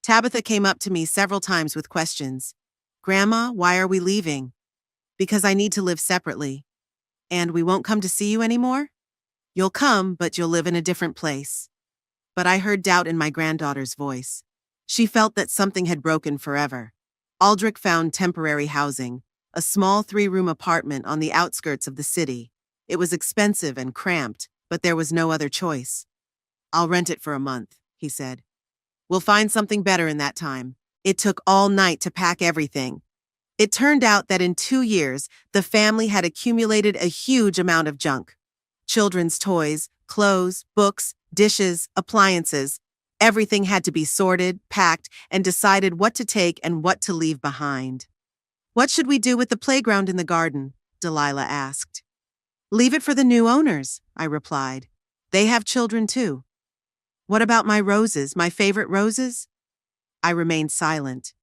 Tabitha came up to me several times with questions. Grandma, why are we leaving? Because I need to live separately. And we won't come to see you anymore? You'll come, but you'll live in a different place. But I heard doubt in my granddaughter's voice. She felt that something had broken forever. Aldrich found temporary housing, a small 3-room apartment on the outskirts of the city. It was expensive and cramped, but there was no other choice. I'll rent it for a month, he said. We'll find something better in that time. It took all night to pack everything. It turned out that in 2 years, the family had accumulated a huge amount of junk. Children's toys, clothes, books, dishes, appliances. Everything had to be sorted, packed, and decided what to take and what to leave behind. What should we do with the playground in the garden? Delilah asked. Leave it for the new owners, I replied. They have children too. What about my roses, my favorite roses? I remained silent.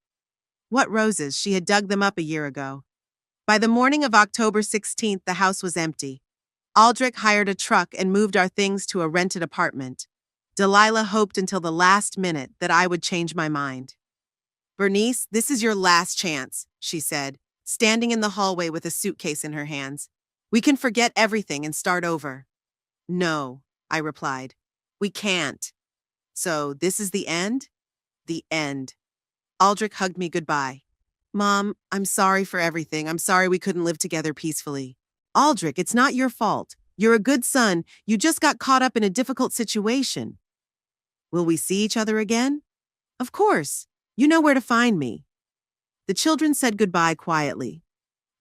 What roses? She had dug them up a year ago. By the morning of October 16th, the house was empty. Aldrich hired a truck and moved our things to a rented apartment. Delilah hoped until the last minute that I would change my mind. Bernice, this is your last chance, she said, standing in the hallway with a suitcase in her hands. We can forget everything and start over. No, I replied. We can't. So this is the end? The end. Aldrich hugged me goodbye. Mom, I'm sorry for everything. I'm sorry we couldn't live together peacefully. Aldrich, it's not your fault. You're a good son. You just got caught up in a difficult situation. Will we see each other again? Of course. You know where to find me. The children said goodbye quietly.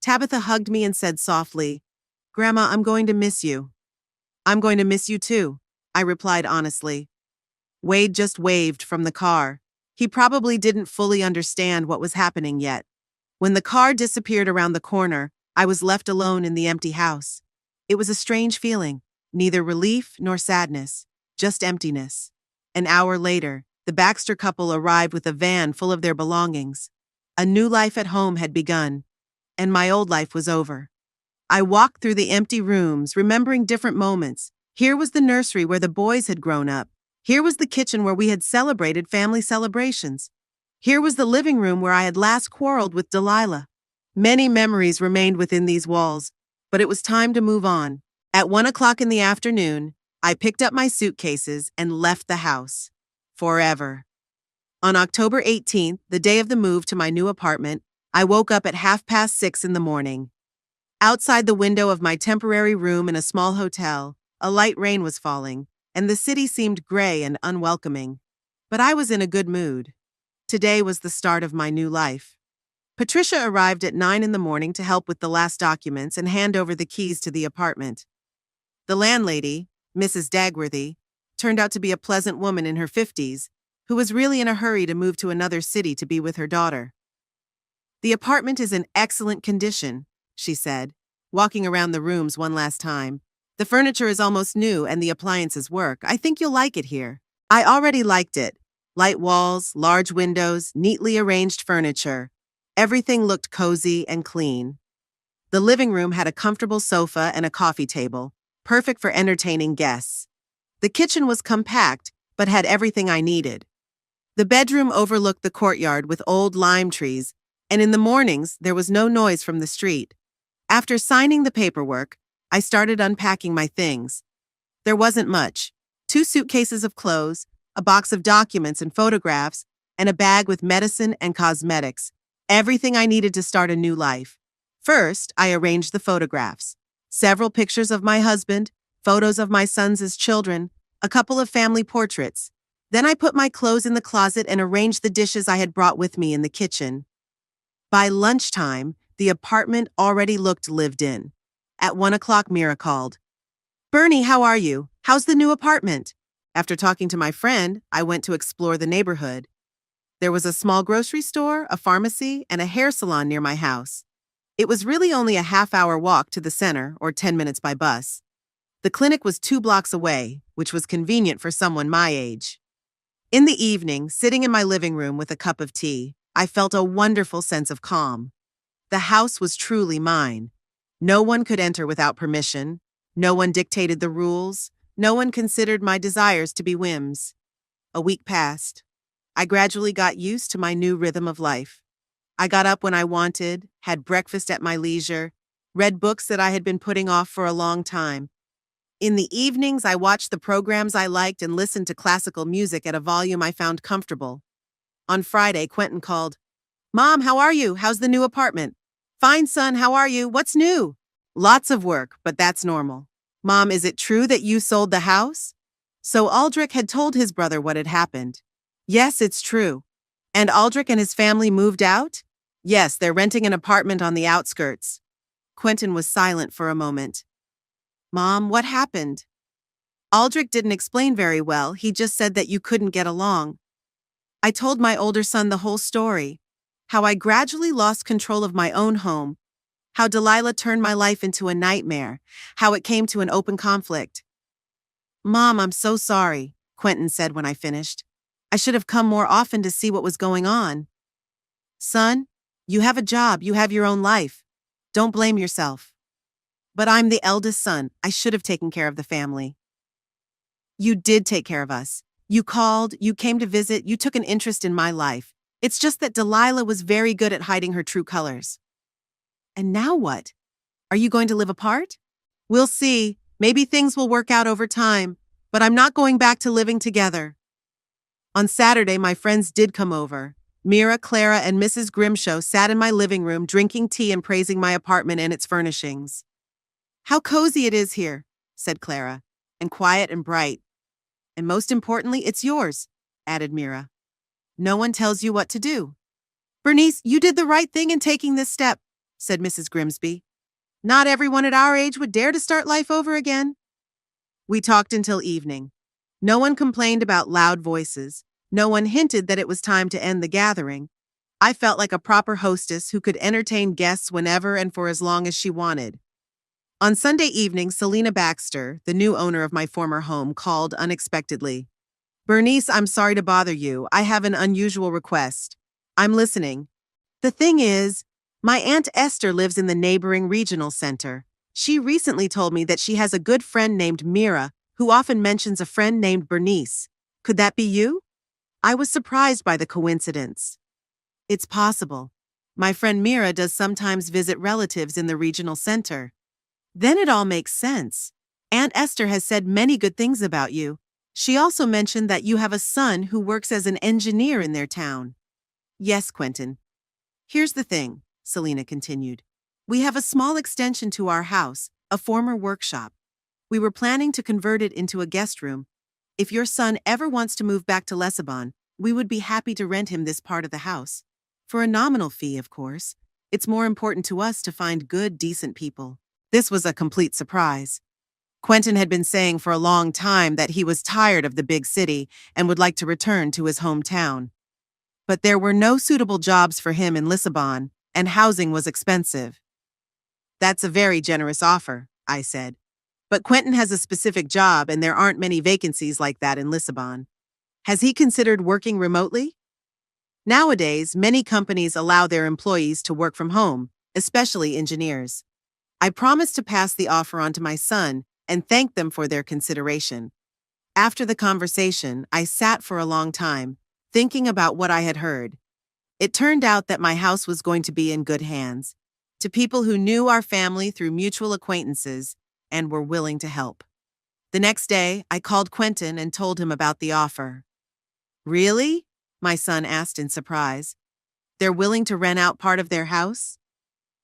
Tabitha hugged me and said softly, Grandma, I'm going to miss you. I'm going to miss you too, I replied honestly. Wade just waved from the car. He probably didn't fully understand what was happening yet. When the car disappeared around the corner, I was left alone in the empty house. It was a strange feeling, neither relief nor sadness, just emptiness. An hour later, the Baxter couple arrived with a van full of their belongings. A new life at home had begun, and my old life was over. I walked through the empty rooms, remembering different moments. Here was the nursery where the boys had grown up. Here was the kitchen where we had celebrated family celebrations. Here was the living room where I had last quarreled with Delilah. Many memories remained within these walls, but it was time to move on. At 1 o'clock in the afternoon, I picked up my suitcases and left the house. Forever. On October 18th, the day of the move to my new apartment, I woke up at 6:30 in the morning. Outside the window of my temporary room in a small hotel, a light rain was falling, and the city seemed gray and unwelcoming. But I was in a good mood. Today was the start of my new life. Patricia arrived at 9 in the morning to help with the last documents and hand over the keys to the apartment. The landlady, Mrs. Dagworthy, turned out to be a pleasant woman in her 50s, who was really in a hurry to move to another city to be with her daughter. The apartment is in excellent condition, she said, walking around the rooms one last time. The furniture is almost new and the appliances work. I think you'll like it here. I already liked it. Light walls, large windows, neatly arranged furniture. Everything looked cozy and clean. The living room had a comfortable sofa and a coffee table, perfect for entertaining guests. The kitchen was compact, but had everything I needed. The bedroom overlooked the courtyard with old lime trees, and in the mornings there was no noise from the street. After signing the paperwork, I started unpacking my things. There wasn't much. 2 suitcases of clothes, a box of documents and photographs, and a bag with medicine and cosmetics. Everything I needed to start a new life. First, I arranged the photographs. Several pictures of my husband, photos of my sons as children, a couple of family portraits. Then I put my clothes in the closet and arranged the dishes I had brought with me in the kitchen. By lunchtime, the apartment already looked lived in. At 1 o'clock, Mira called. Bernie, how are you? How's the new apartment? After talking to my friend, I went to explore the neighborhood. There was a small grocery store, a pharmacy, and a hair salon near my house. It was really only a half-hour walk to the center, or 10 minutes by bus. The clinic was 2 blocks away, which was convenient for someone my age. In the evening, sitting in my living room with a cup of tea, I felt a wonderful sense of calm. The house was truly mine. No one could enter without permission. No one dictated the rules. No one considered my desires to be whims. A week passed. I gradually got used to my new rhythm of life. I got up when I wanted, had breakfast at my leisure, read books that I had been putting off for a long time. In the evenings, I watched the programs I liked and listened to classical music at a volume I found comfortable. On Friday, Quentin called. Mom, how are you? How's the new apartment? Fine, son, how are you? What's new? Lots of work, but that's normal. Mom, is it true that you sold the house? So Aldrich had told his brother what had happened. Yes, it's true. And Aldrich and his family moved out? Yes, they're renting an apartment on the outskirts. Quentin was silent for a moment. Mom, what happened? Aldrich didn't explain very well. He just said that you couldn't get along. I told my older son the whole story. How I gradually lost control of my own home. How Delilah turned my life into a nightmare. How it came to an open conflict. Mom, I'm so sorry, Quentin said when I finished. I should have come more often to see what was going on. Son, you have a job, you have your own life. Don't blame yourself. But I'm the eldest son. I should have taken care of the family. You did take care of us. You called, you came to visit, you took an interest in my life. It's just that Delilah was very good at hiding her true colors. And now what? Are you going to live apart? We'll see. Maybe things will work out over time, but I'm not going back to living together. On Saturday, my friends did come over. Mira, Clara, and Mrs. Grimshaw sat in my living room drinking tea and praising my apartment and its furnishings. How cozy it is here, said Clara, and quiet and bright. And most importantly, it's yours, added Mira. No one tells you what to do. Bernice, you did the right thing in taking this step, said Mrs. Grimsby. Not everyone at our age would dare to start life over again. We talked until evening. No one complained about loud voices. No one hinted that it was time to end the gathering. I felt like a proper hostess who could entertain guests whenever and for as long as she wanted. On Sunday evening, Selena Baxter, the new owner of my former home, called unexpectedly. Bernice, I'm sorry to bother you. I have an unusual request. I'm listening. The thing is, my Aunt Esther lives in the neighboring regional center. She recently told me that she has a good friend named Mira, who often mentions a friend named Bernice. Could that be you? I was surprised by the coincidence. It's possible. My friend Mira does sometimes visit relatives in the regional center. Then it all makes sense. Aunt Esther has said many good things about you. She also mentioned that you have a son who works as an engineer in their town. Yes, Quentin. Here's the thing, Selena continued. We have a small extension to our house, a former workshop. We were planning to convert it into a guest room. If your son ever wants to move back to Lissabon, we would be happy to rent him this part of the house. For a nominal fee, of course. It's more important to us to find good, decent people. This was a complete surprise. Quentin had been saying for a long time that he was tired of the big city and would like to return to his hometown. But there were no suitable jobs for him in Lissabon, and housing was expensive. That's a very generous offer, I said. But Quentin has a specific job and there aren't many vacancies like that in Lissabon. Has he considered working remotely? Nowadays, many companies allow their employees to work from home, especially engineers. I promised to pass the offer on to my son and thank them for their consideration. After the conversation, I sat for a long time, thinking about what I had heard. It turned out that my house was going to be in good hands, to people who knew our family through mutual acquaintances and were willing to help. The next day, I called Quentin and told him about the offer. Really? My son asked in surprise. They're willing to rent out part of their house?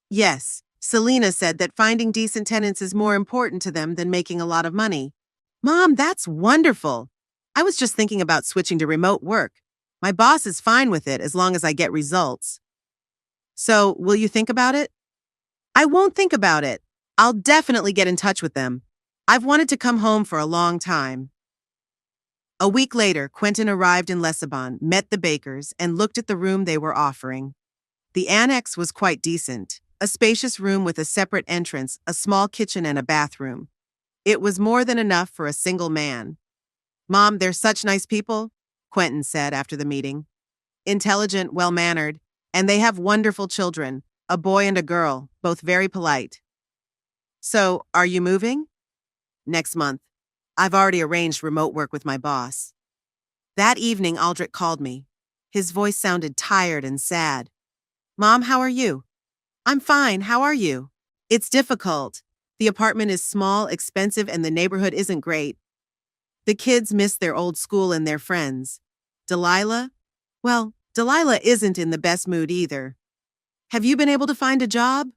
Yes. Selena said that finding decent tenants is more important to them than making a lot of money. Mom, that's wonderful. I was just thinking about switching to remote work. My boss is fine with it as long as I get results. So, will you think about it? I won't think about it. I'll definitely get in touch with them. I've wanted to come home for a long time. A week later, Quentin arrived in Lissabon, met the Bakers, and looked at the room they were offering. The annex was quite decent. A spacious room with a separate entrance, a small kitchen, and a bathroom. It was more than enough for a single man. Mom, they're such nice people, Quentin said after the meeting. Intelligent, well-mannered, and they have wonderful children, a boy and a girl, both very polite. So, are you moving? Next month. I've already arranged remote work with my boss. That evening, Aldrich called me. His voice sounded tired and sad. Mom, how are you? I'm fine. How are you? It's difficult. The apartment is small, expensive, and the neighborhood isn't great. The kids miss their old school and their friends. Delilah? Well, Delilah isn't in the best mood either. Have you been able to find a job?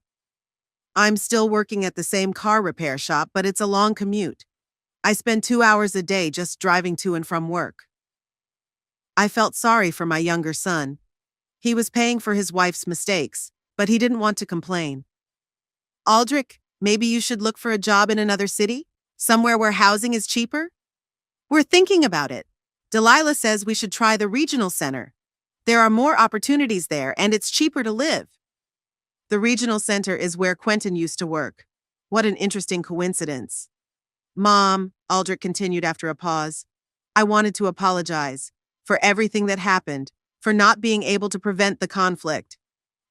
I'm still working at the same car repair shop, but it's a long commute. I spend 2 hours a day just driving to and from work. I felt sorry for my younger son. He was paying for his wife's mistakes, but he didn't want to complain. Aldrich, maybe you should look for a job in another city? Somewhere where housing is cheaper? We're thinking about it. Delilah says we should try the regional center. There are more opportunities there, and it's cheaper to live. The regional center is where Quentin used to work. What an interesting coincidence. Mom, Aldrich continued after a pause, I wanted to apologize for everything that happened, for not being able to prevent the conflict.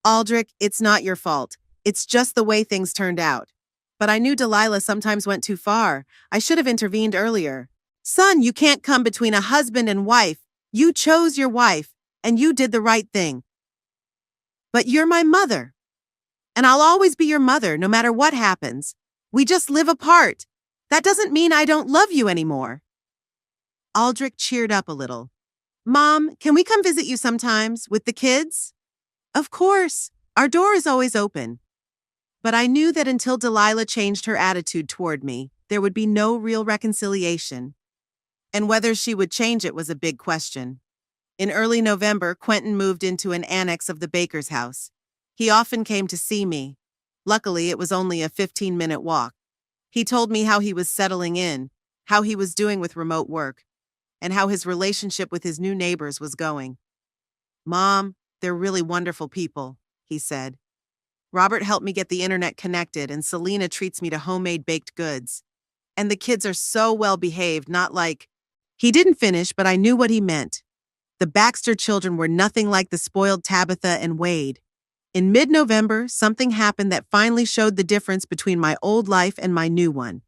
Aldrich, it's not your fault. It's just the way things turned out. But I knew Delilah sometimes went too far. I should have intervened earlier. Son, you can't come between a husband and wife. You chose your wife, and you did the right thing. But you're my mother. And I'll always be your mother, no matter what happens. We just live apart. That doesn't mean I don't love you anymore. Aldrich cheered up a little. Mom, can we come visit you sometimes, with the kids? Of course. Our door is always open. But I knew that until Delilah changed her attitude toward me, there would be no real reconciliation. And whether she would change it was a big question. In early November, Quentin moved into an annex of the baker's house. He often came to see me. Luckily, it was only a 15-minute walk. He told me how he was settling in, how he was doing with remote work, and how his relationship with his new neighbors was going. Mom, they're really wonderful people, he said. Robert helped me get the internet connected, and Selena treats me to homemade baked goods. And the kids are so well behaved, not like... He didn't finish, but I knew what he meant. The Baxter children were nothing like the spoiled Tabitha and Wade. In mid-November, something happened that finally showed the difference between my old life and my new one.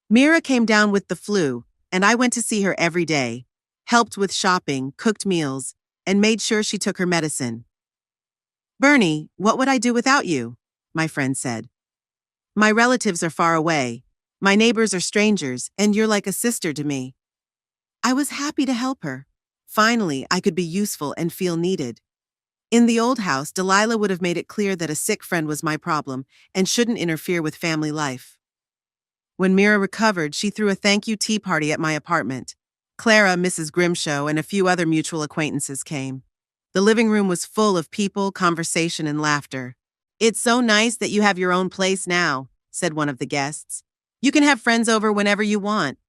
Mira came down with the flu, and I went to see her every day, helped with shopping, cooked meals, and made sure she took her medicine. Bernie, what would I do without you? My friend said. My relatives are far away. My neighbors are strangers, and you're like a sister to me. I was happy to help her. Finally, I could be useful and feel needed. In the old house, Delilah would have made it clear that a sick friend was my problem and shouldn't interfere with family life. When Mira recovered, she threw a thank-you tea party at my apartment. Clara, Mrs. Grimshaw, and a few other mutual acquaintances came. The living room was full of people, conversation, and laughter. It's so nice that you have your own place now, said one of the guests. You can have friends over whenever you want.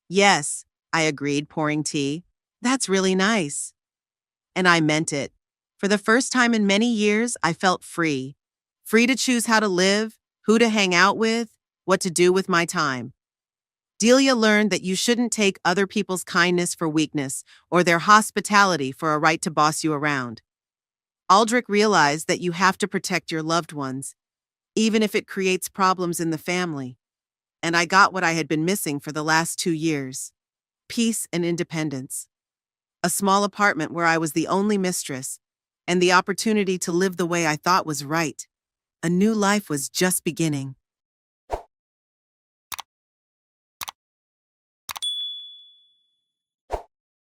Yes, I agreed, pouring tea. That's really nice. And I meant it. For the first time in many years, I felt free. Free to choose how to live, who to hang out with, what to do with my time. Delia learned that you shouldn't take other people's kindness for weakness or their hospitality for a right to boss you around. Aldrich realized that you have to protect your loved ones, even if it creates problems in the family. And I got what I had been missing for the last 2 years. Peace and independence. A small apartment where I was the only mistress, and the opportunity to live the way I thought was right. A new life was just beginning.